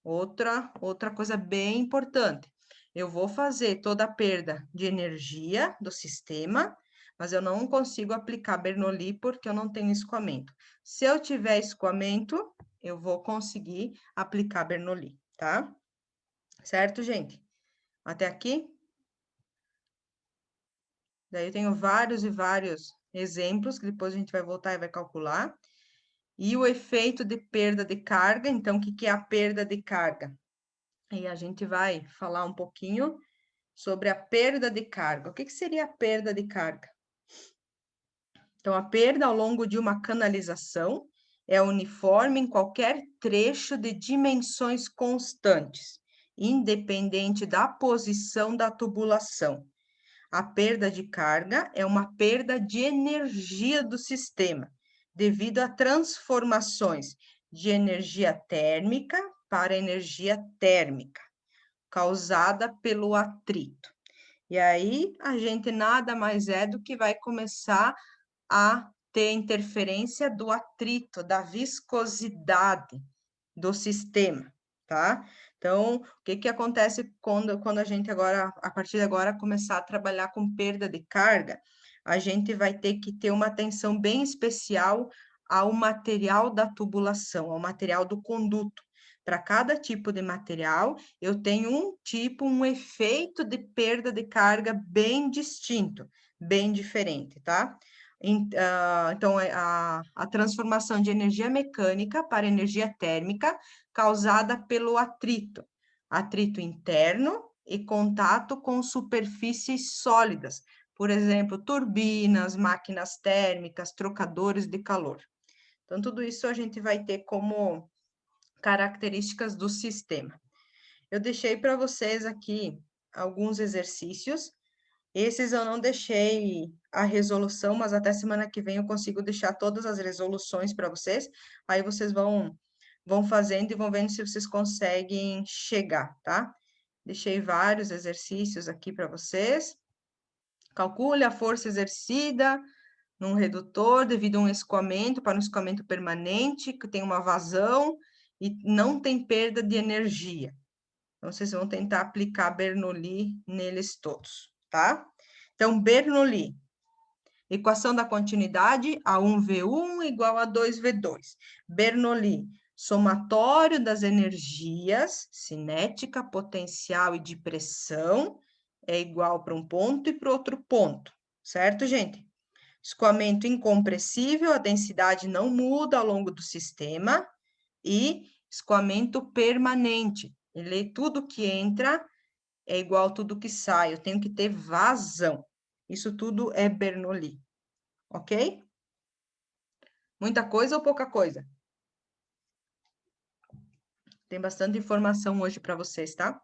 Outra coisa bem importante. Eu vou fazer toda a perda de energia do sistema, mas eu não consigo aplicar Bernoulli porque eu não tenho escoamento. Se eu tiver escoamento, eu vou conseguir aplicar Bernoulli, tá? Certo, gente? Até aqui? Daí eu tenho vários e vários exemplos, que depois a gente vai voltar e vai calcular. E o efeito de perda de carga, então, o que é a perda de carga? E a gente vai falar um pouquinho sobre a perda de carga. O que seria a perda de carga? Então, a perda ao longo de uma canalização é uniforme em qualquer trecho de dimensões constantes, independente da posição da tubulação. A perda de carga é uma perda de energia do sistema, devido a transformações de energia térmica para energia térmica, causada pelo atrito. E aí, a gente nada mais é do que vai começar a ter interferência do atrito, da viscosidade do sistema, tá? Então, o que acontece quando a gente agora, a partir de agora, começar a trabalhar com perda de carga? a gente vai ter que ter uma atenção bem especial ao material da tubulação, ao material do conduto. Para cada tipo de material, eu tenho um efeito de perda de carga bem distinto, bem diferente, tá? Então, a transformação de energia mecânica para energia térmica causada pelo atrito interno e contato com superfícies sólidas, por exemplo, turbinas, máquinas térmicas, trocadores de calor. Então, tudo isso a gente vai ter como características do sistema. Eu deixei para vocês aqui alguns exercícios. Esses eu não deixei a resolução, mas até semana que vem eu consigo deixar todas as resoluções para vocês. Aí vocês vão fazendo e vão vendo se vocês conseguem chegar, tá? Deixei vários exercícios aqui para vocês. Calcule a força exercida num redutor devido a um escoamento para um escoamento permanente, que tem uma vazão e não tem perda de energia. Então, vocês vão tentar aplicar Bernoulli neles todos, tá? Então, Bernoulli, equação da continuidade, A1V1 igual a 2V2. Bernoulli, somatório das energias, cinética, potencial e de pressão, é igual para um ponto e para outro ponto, certo, gente? Escoamento incompressível, a densidade não muda ao longo do sistema, e escoamento permanente. Tudo que entra é igual a tudo que sai, eu tenho que ter vazão. Isso tudo é Bernoulli, ok? Muita coisa ou pouca coisa? Tem bastante informação hoje para vocês, tá?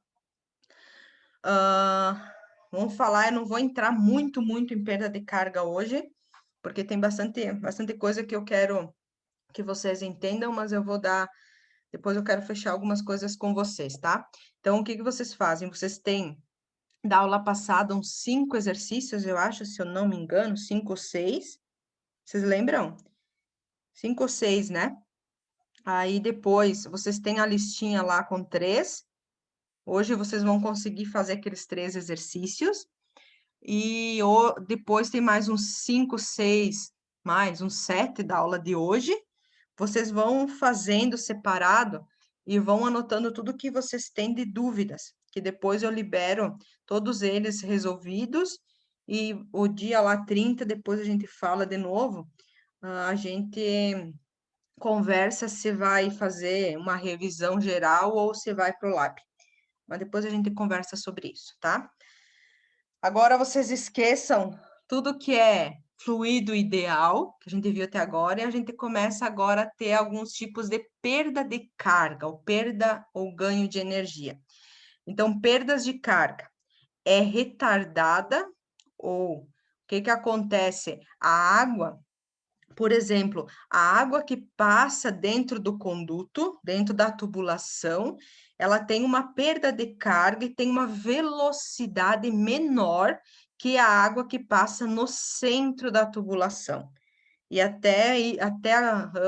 Vamos falar, eu não vou entrar muito em perda de carga hoje, porque tem bastante coisa que eu quero que vocês entendam, mas eu vou dar, depois eu quero fechar algumas coisas com vocês, tá? Então, o que vocês fazem? Vocês têm, da aula passada, uns 5 exercícios, eu acho, se eu não me engano, 5 ou 6. Vocês lembram? 5 ou 6, né? Aí, depois, vocês têm a listinha lá com 3. Hoje, vocês vão conseguir fazer aqueles 3 exercícios. E depois tem mais uns 5, 6, mais uns 7 da aula de hoje. Vocês vão fazendo separado e vão anotando tudo que vocês têm de dúvidas, que depois eu libero todos eles resolvidos, e o dia lá 30, depois a gente fala de novo, a gente conversa se vai fazer uma revisão geral ou se vai para o lab. Mas depois a gente conversa sobre isso, tá? Agora vocês esqueçam tudo que é fluido ideal, que a gente viu até agora, e a gente começa agora a ter alguns tipos de perda de carga, ou perda ou ganho de energia. Então, perdas de carga é retardada, ou o que acontece? A água, por exemplo, a água que passa dentro do conduto, dentro da tubulação, ela tem uma perda de carga e tem uma velocidade menor que a água que passa no centro da tubulação. E até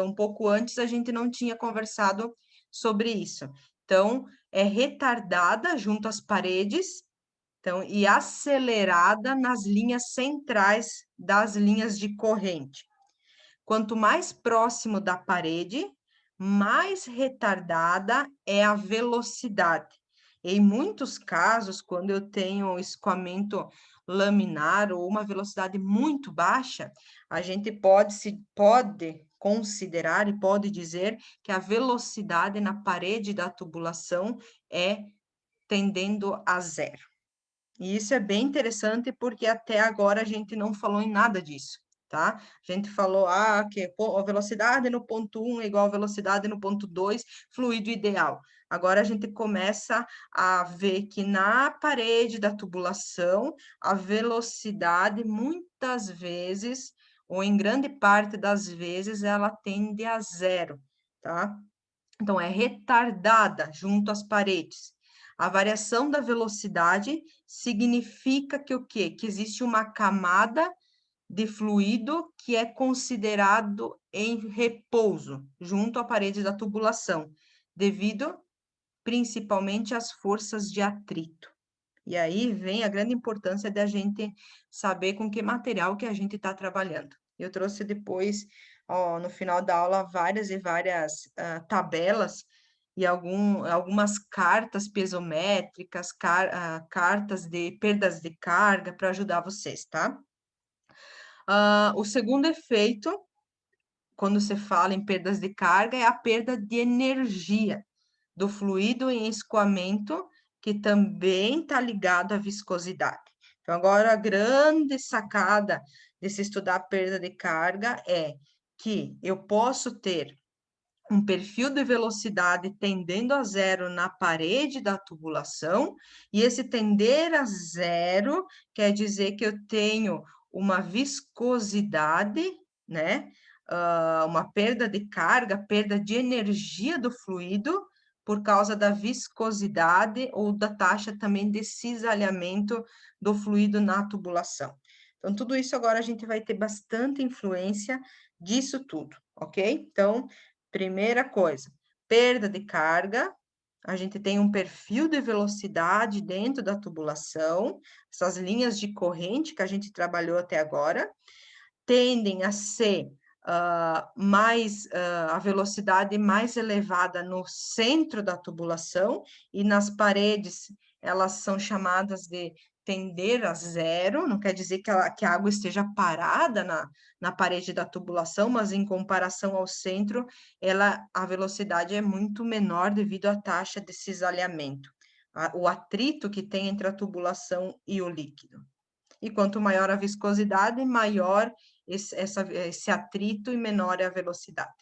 um pouco antes a gente não tinha conversado sobre isso. Então, é retardada junto às paredes, então, e acelerada nas linhas centrais das linhas de corrente. Quanto mais próximo da parede, mais retardada é a velocidade. Em muitos casos, quando eu tenho escoamento laminar ou uma velocidade muito baixa, a gente pode considerar e pode dizer que a velocidade na parede da tubulação é tendendo a 0. E isso é bem interessante porque até agora a gente não falou em nada disso, tá? A gente falou que a velocidade no ponto 1 é igual a velocidade no ponto 2, fluido ideal. Agora a gente começa a ver que na parede da tubulação, a velocidade muitas vezes, ou em grande parte das vezes, ela tende a 0, tá? Então, é retardada junto às paredes. A variação da velocidade significa que o quê? Que existe uma camada de fluido que é considerado em repouso junto à parede da tubulação, devido principalmente às forças de atrito. E aí vem a grande importância da gente saber com que material que a gente está trabalhando. Eu trouxe depois, ó, no final da aula, várias e várias tabelas e algumas cartas pesométricas, cartas de perdas de carga para ajudar vocês, tá? O segundo efeito, quando você fala em perdas de carga, é a perda de energia do fluido em escoamento, que também está ligado à viscosidade. Então, agora, a grande sacada de se estudar a perda de carga é que eu posso ter um perfil de velocidade tendendo a zero na parede da tubulação, e esse tender a zero quer dizer que eu tenho uma viscosidade, né? Uma perda de carga, perda de energia do fluido, por causa da viscosidade ou da taxa também de cisalhamento do fluido na tubulação. Então, tudo isso agora a gente vai ter bastante influência disso tudo, ok? Então, primeira coisa, perda de carga, a gente tem um perfil de velocidade dentro da tubulação, essas linhas de corrente que a gente trabalhou até agora, tendem a ser a velocidade mais elevada no centro da tubulação, e nas paredes elas são chamadas de tender a zero, não quer dizer que a água esteja parada na parede da tubulação, mas em comparação ao centro, a velocidade é muito menor devido à taxa de cisalhamento, o atrito que tem entre a tubulação e o líquido. E quanto maior a viscosidade, maior esse atrito e menor é a velocidade.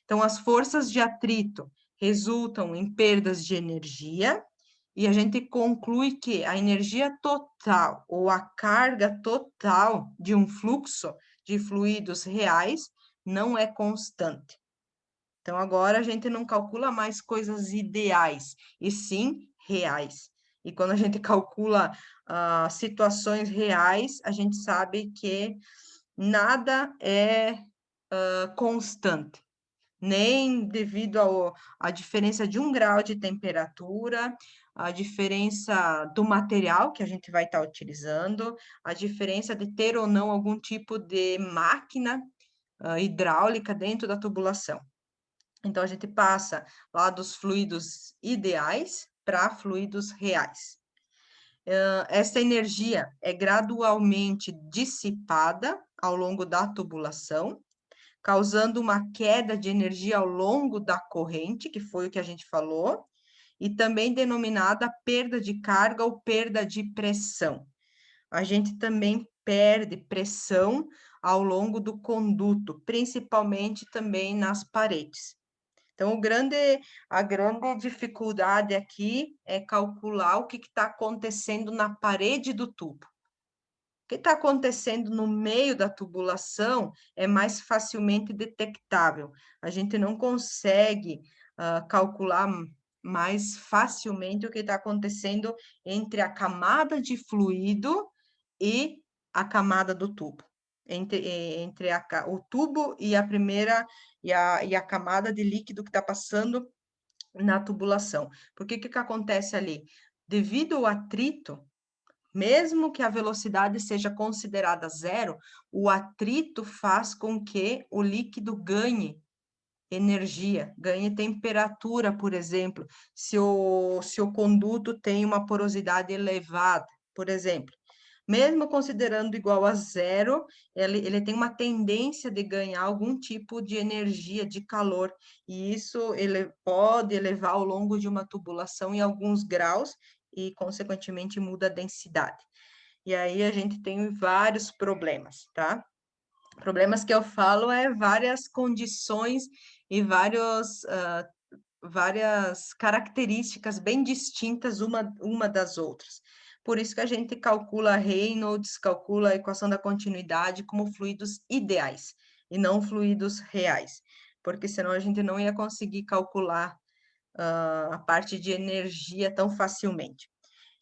Então, as forças de atrito resultam em perdas de energia, e a gente conclui que a energia total ou a carga total de um fluxo de fluidos reais não é constante. Então, agora a gente não calcula mais coisas ideais, e sim reais. E quando a gente calcula situações reais, a gente sabe que nada é constante, nem devido à diferença de 1 grau de temperatura, a diferença do material que a gente vai estar utilizando, a diferença de ter ou não algum tipo de máquina hidráulica dentro da tubulação. Então, a gente passa lá dos fluidos ideais para fluidos reais. Essa energia é gradualmente dissipada ao longo da tubulação, causando uma queda de energia ao longo da corrente, que foi o que a gente falou, e também denominada perda de carga ou perda de pressão. A gente também perde pressão ao longo do conduto, principalmente também nas paredes. Então, a grande dificuldade aqui é calcular o que está acontecendo na parede do tubo. O que está acontecendo no meio da tubulação é mais facilmente detectável. A gente não consegue calcular mais facilmente o que está acontecendo entre a camada de fluido e a camada do tubo. Entre o tubo e a primeira e a camada de líquido que está passando na tubulação. Porque que acontece ali? Devido ao atrito, mesmo que a velocidade seja considerada zero, o atrito faz com que o líquido ganhe energia, ganhe temperatura, por exemplo, se o conduto tem uma porosidade elevada, por exemplo. Mesmo considerando igual a zero, ele tem uma tendência de ganhar algum tipo de energia, de calor, e isso ele pode elevar ao longo de uma tubulação em alguns graus, e, consequentemente, muda a densidade. E aí a gente tem vários problemas, tá? Problemas que eu falo várias condições e várias características bem distintas uma das outras. Por isso que a gente calcula Reynolds, calcula a equação da continuidade como fluidos ideais e não fluidos reais, porque senão a gente não ia conseguir calcular a parte de energia tão facilmente.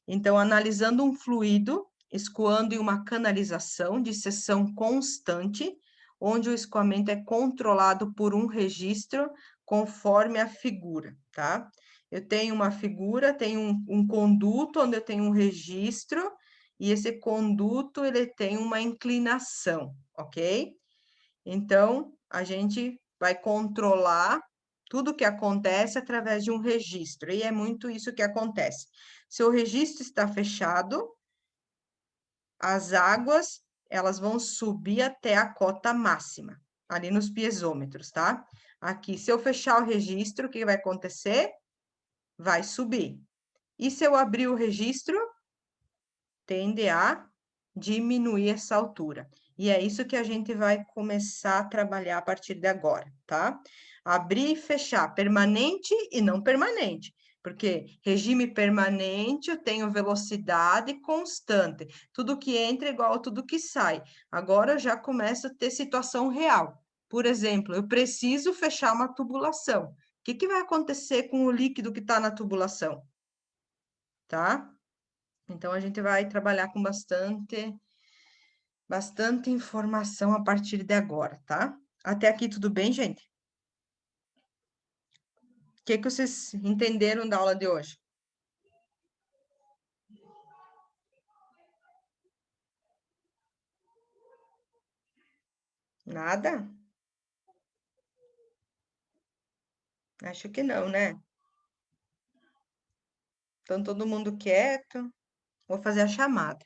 Então, analisando um fluido, escoando em uma canalização de seção constante, onde o escoamento é controlado por um registro conforme a figura, tá? Eu tenho uma figura, tenho um conduto onde eu tenho um registro, e esse conduto, ele tem uma inclinação, ok? Então, a gente vai controlar tudo que acontece através de um registro, e é muito isso que acontece. Se o registro está fechado, as águas, elas vão subir até a cota máxima, ali nos piezômetros, tá? Aqui, se eu fechar o registro, o que vai acontecer? Vai subir. E se eu abrir o registro, tende a diminuir essa altura. E é isso que a gente vai começar a trabalhar a partir de agora, tá? Abrir e fechar, permanente e não permanente. Porque regime permanente, eu tenho velocidade constante. Tudo que entra é igual a tudo que sai. Agora eu já começo a ter situação real. Por exemplo, eu preciso fechar uma tubulação. O que vai acontecer com o líquido que está na tubulação? Tá? Então, a gente vai trabalhar com bastante informação a partir de agora, tá? Até aqui tudo bem, gente? O que vocês entenderam da aula de hoje? Nada? Acho que não, né? Então, todo mundo quieto. Vou fazer a chamada.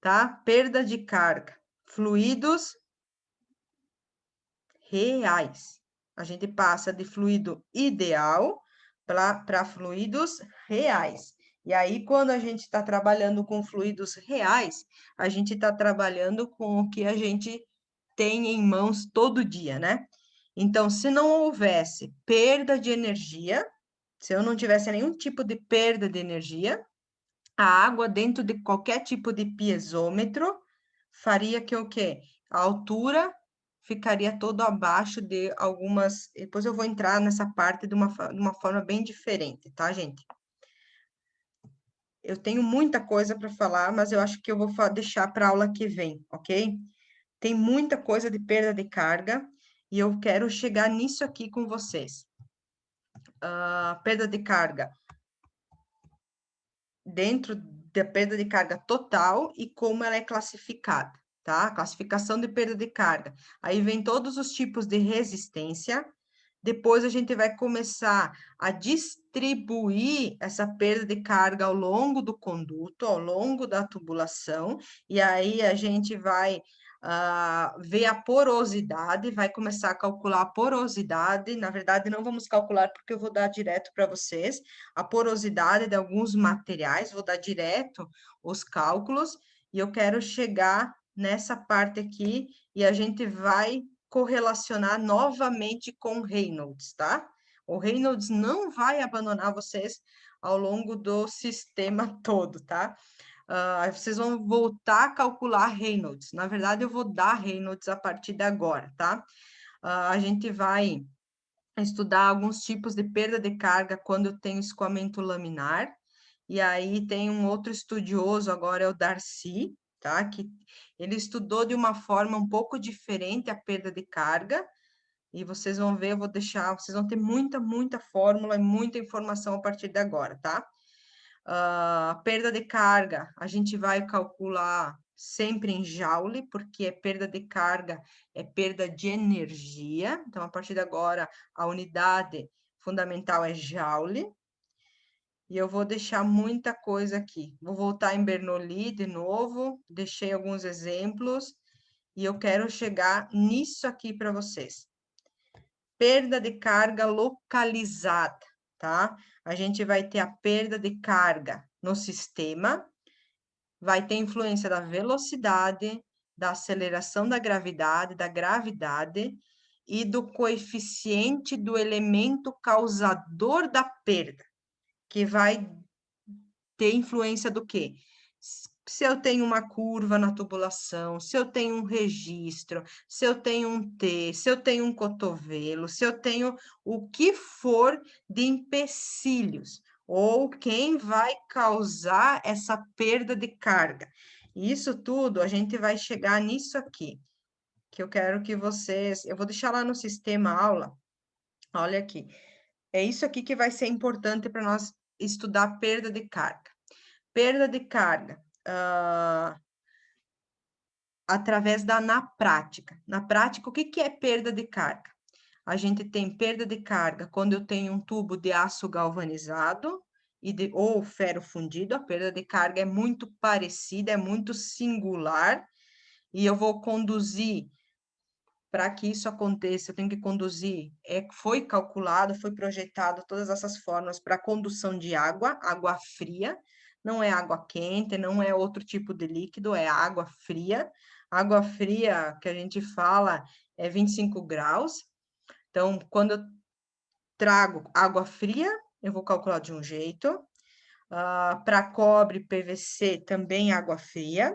Tá? Perda de carga. Fluidos reais. A gente passa de fluido ideal para fluidos reais. E aí, quando a gente está trabalhando com fluidos reais, a gente está trabalhando com o que a gente tem em mãos todo dia, né? Então, se não houvesse perda de energia, se eu não tivesse nenhum tipo de perda de energia, a água dentro de qualquer tipo de piezômetro faria que o quê? A altura ficaria todo abaixo de algumas... Depois eu vou entrar nessa parte de uma forma bem diferente, tá, gente? Eu tenho muita coisa para falar, mas eu acho que eu vou deixar para a aula que vem, ok? Tem muita coisa de perda de carga e eu quero chegar nisso aqui com vocês. Perda de carga dentro da perda de carga total e como ela é classificada, tá? Classificação de perda de carga. Aí vem todos os tipos de resistência. Depois a gente vai começar a distribuir essa perda de carga ao longo do conduto, ao longo da tubulação, e aí a gente vai ver a porosidade, vai começar a calcular a porosidade. Na verdade, não vamos calcular porque eu vou dar direto para vocês a porosidade de alguns materiais, vou dar direto os cálculos, e eu quero chegar nessa parte aqui e a gente vai correlacionar novamente com Reynolds, tá? O Reynolds não vai abandonar vocês ao longo do sistema todo, tá? Vocês vão voltar a calcular Reynolds. Na verdade, eu vou dar Reynolds a partir de agora, tá? A gente vai estudar alguns tipos de perda de carga quando eu tenho escoamento laminar. E aí tem um outro estudioso, agora é o Darcy, tá? Que ele estudou de uma forma um pouco diferente a perda de carga. E vocês vão ver, eu vou deixar, vocês vão ter muita fórmula e muita informação a partir de agora, tá? Perda de carga, a gente vai calcular sempre em joule, porque perda de carga é perda de energia. Então, a partir de agora, a unidade fundamental é joule. E eu vou deixar muita coisa aqui. Vou voltar em Bernoulli de novo, deixei alguns exemplos, e eu quero chegar nisso aqui para vocês. Perda de carga localizada, tá? A gente vai ter a perda de carga no sistema, vai ter influência da velocidade, da aceleração da gravidade e do coeficiente do elemento causador da perda, que vai ter influência do quê? Se eu tenho uma curva na tubulação, se eu tenho um registro, se eu tenho um T, se eu tenho um cotovelo, se eu tenho o que for de empecilhos, ou quem vai causar essa perda de carga. Isso tudo, a gente vai chegar nisso aqui, que eu quero que vocês... Eu vou deixar lá no sistema aula, olha aqui. É isso aqui que vai ser importante para nós estudar perda de carga. Perda de carga, através na prática. Na prática, o que é perda de carga? A gente tem perda de carga quando eu tenho um tubo de aço galvanizado ou ferro fundido. A perda de carga é muito parecida, é muito singular, e eu vou conduzir. Para que isso aconteça, eu tenho que conduzir. Foi calculado, foi projetado todas essas formas para condução de água, água fria, não é água quente, não é outro tipo de líquido, é água fria. Água fria que a gente fala é 25 graus. Então, quando eu trago água fria, eu vou calcular de um jeito. Para cobre, PVC, também água fria.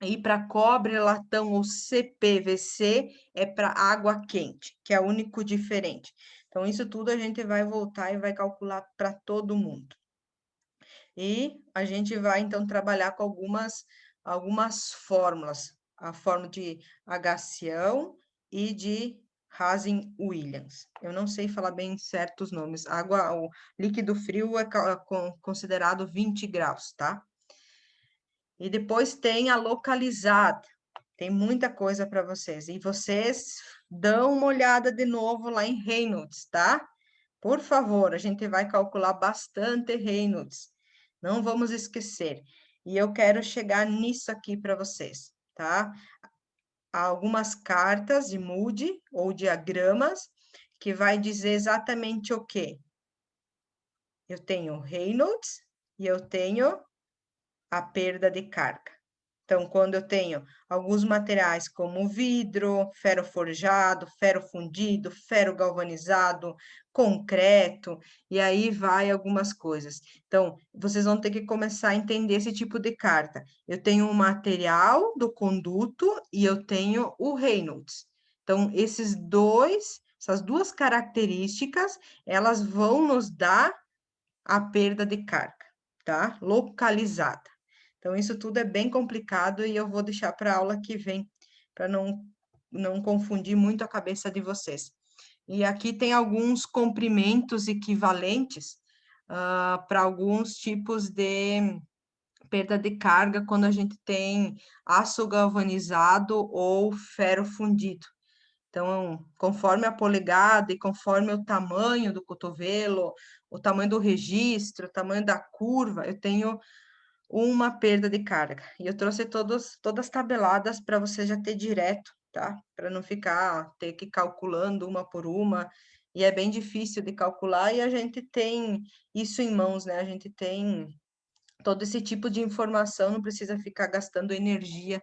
E para cobre, latão ou CPVC é para água quente, que é o único diferente. Então, isso tudo a gente vai voltar e vai calcular para todo mundo. E a gente vai, então, trabalhar com algumas fórmulas. A fórmula de Agassião e de Hazen-Williams. Eu não sei falar bem certos nomes. O líquido frio é considerado 20 graus, tá? E depois tem a localizada. Tem muita coisa para vocês. E vocês dão uma olhada de novo lá em Reynolds, tá? Por favor, a gente vai calcular bastante Reynolds. Não vamos esquecer. E eu quero chegar nisso aqui para vocês, tá? Há algumas cartas de Moody ou diagramas que vai dizer exatamente o quê? Eu tenho Reynolds e eu tenho a perda de carga. Então, quando eu tenho alguns materiais como vidro, ferro forjado, ferro fundido, ferro galvanizado, concreto, e aí vai algumas coisas. Então, vocês vão ter que começar a entender esse tipo de carta. Eu tenho o material do conduto e eu tenho o Reynolds. Então, essas duas características, elas vão nos dar a perda de carga, tá? Localizada. Então, isso tudo é bem complicado e eu vou deixar para a aula que vem, para não confundir muito a cabeça de vocês. E aqui tem alguns comprimentos equivalentes para alguns tipos de perda de carga quando a gente tem aço galvanizado ou ferro fundido. Então, conforme a polegada e conforme o tamanho do cotovelo, o tamanho do registro, o tamanho da curva, eu tenho uma perda de carga. E eu trouxe todas tabeladas para você já ter direto, tá? Para não ter que ir calculando uma por uma. E é bem difícil de calcular e a gente tem isso em mãos, né? A gente tem todo esse tipo de informação, não precisa ficar gastando energia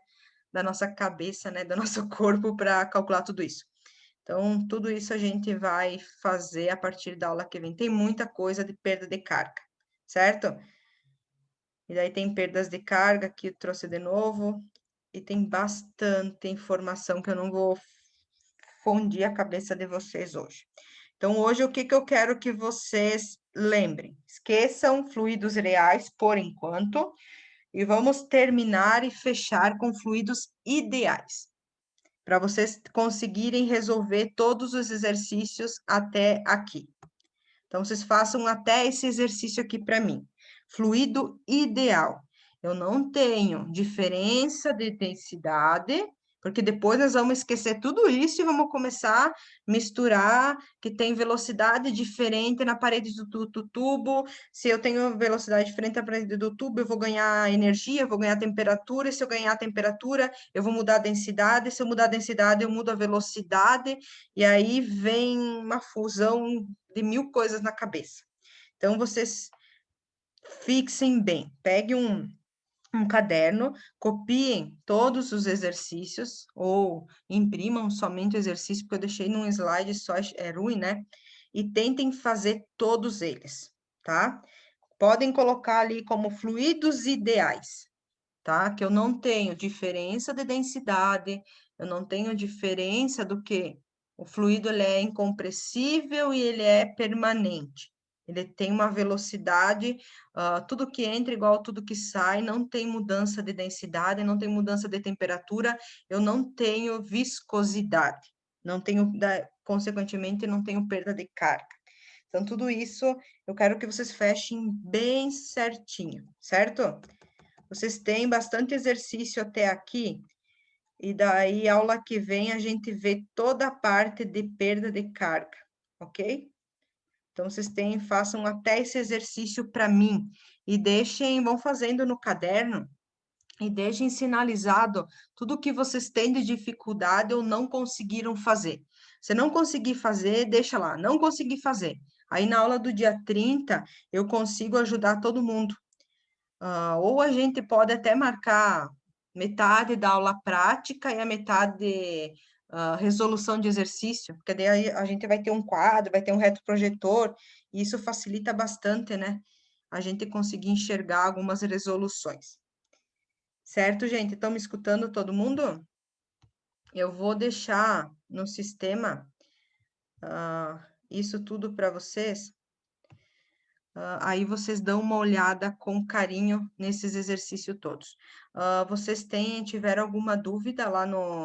da nossa cabeça, né? Do nosso corpo para calcular tudo isso. Então, tudo isso a gente vai fazer a partir da aula que vem. Tem muita coisa de perda de carga, certo? E daí tem perdas de carga, que eu trouxe de novo, e tem bastante informação que eu não vou fundir a cabeça de vocês hoje. Então, hoje, o que eu quero que vocês lembrem? Esqueçam fluidos reais por enquanto, e vamos terminar e fechar com fluidos ideais, para vocês conseguirem resolver todos os exercícios até aqui. Então, vocês façam até esse exercício aqui para mim. Fluido ideal. Eu não tenho diferença de densidade, porque depois nós vamos esquecer tudo isso e vamos começar a misturar que tem velocidade diferente na parede do tubo. Se eu tenho velocidade diferente na parede do tubo, eu vou ganhar energia, eu vou ganhar temperatura. E se eu ganhar temperatura, eu vou mudar a densidade. Se eu mudar a densidade, eu mudo a velocidade. E aí vem uma fusão de 1000 coisas na cabeça. Então, vocês fixem bem, peguem um caderno, copiem todos os exercícios, ou imprimam somente o exercício, porque eu deixei num slide só, é ruim, né? E tentem fazer todos eles, tá? Podem colocar ali como fluidos ideais, tá? Que eu não tenho diferença de densidade, eu não tenho diferença do que o fluido ele é incompressível e ele é permanente. Ele tem uma velocidade, tudo que entra igual tudo que sai, não tem mudança de densidade, não tem mudança de temperatura, eu não tenho viscosidade, não tenho, consequentemente, não tenho perda de carga. Então, tudo isso eu quero que vocês fechem bem certinho, certo? Vocês têm bastante exercício até aqui, e daí, aula que vem, a gente vê toda a parte de perda de carga, ok? Então, vocês façam até esse exercício para mim, e vão fazendo no caderno, e deixem sinalizado tudo que vocês têm de dificuldade ou não conseguiram fazer. Se não conseguir fazer, deixa lá, não consegui fazer. Aí, na aula do dia 30, eu consigo ajudar todo mundo. Ou a gente pode até marcar metade da aula prática e a metade de resolução de exercício, porque daí a gente vai ter um quadro, vai ter um retroprojetor, e isso facilita bastante, né? A gente conseguir enxergar algumas resoluções. Certo, gente? Estão me escutando todo mundo? Eu vou deixar no sistema isso tudo para vocês. Aí vocês dão uma olhada com carinho nesses exercícios todos. Vocês tiveram alguma dúvida lá no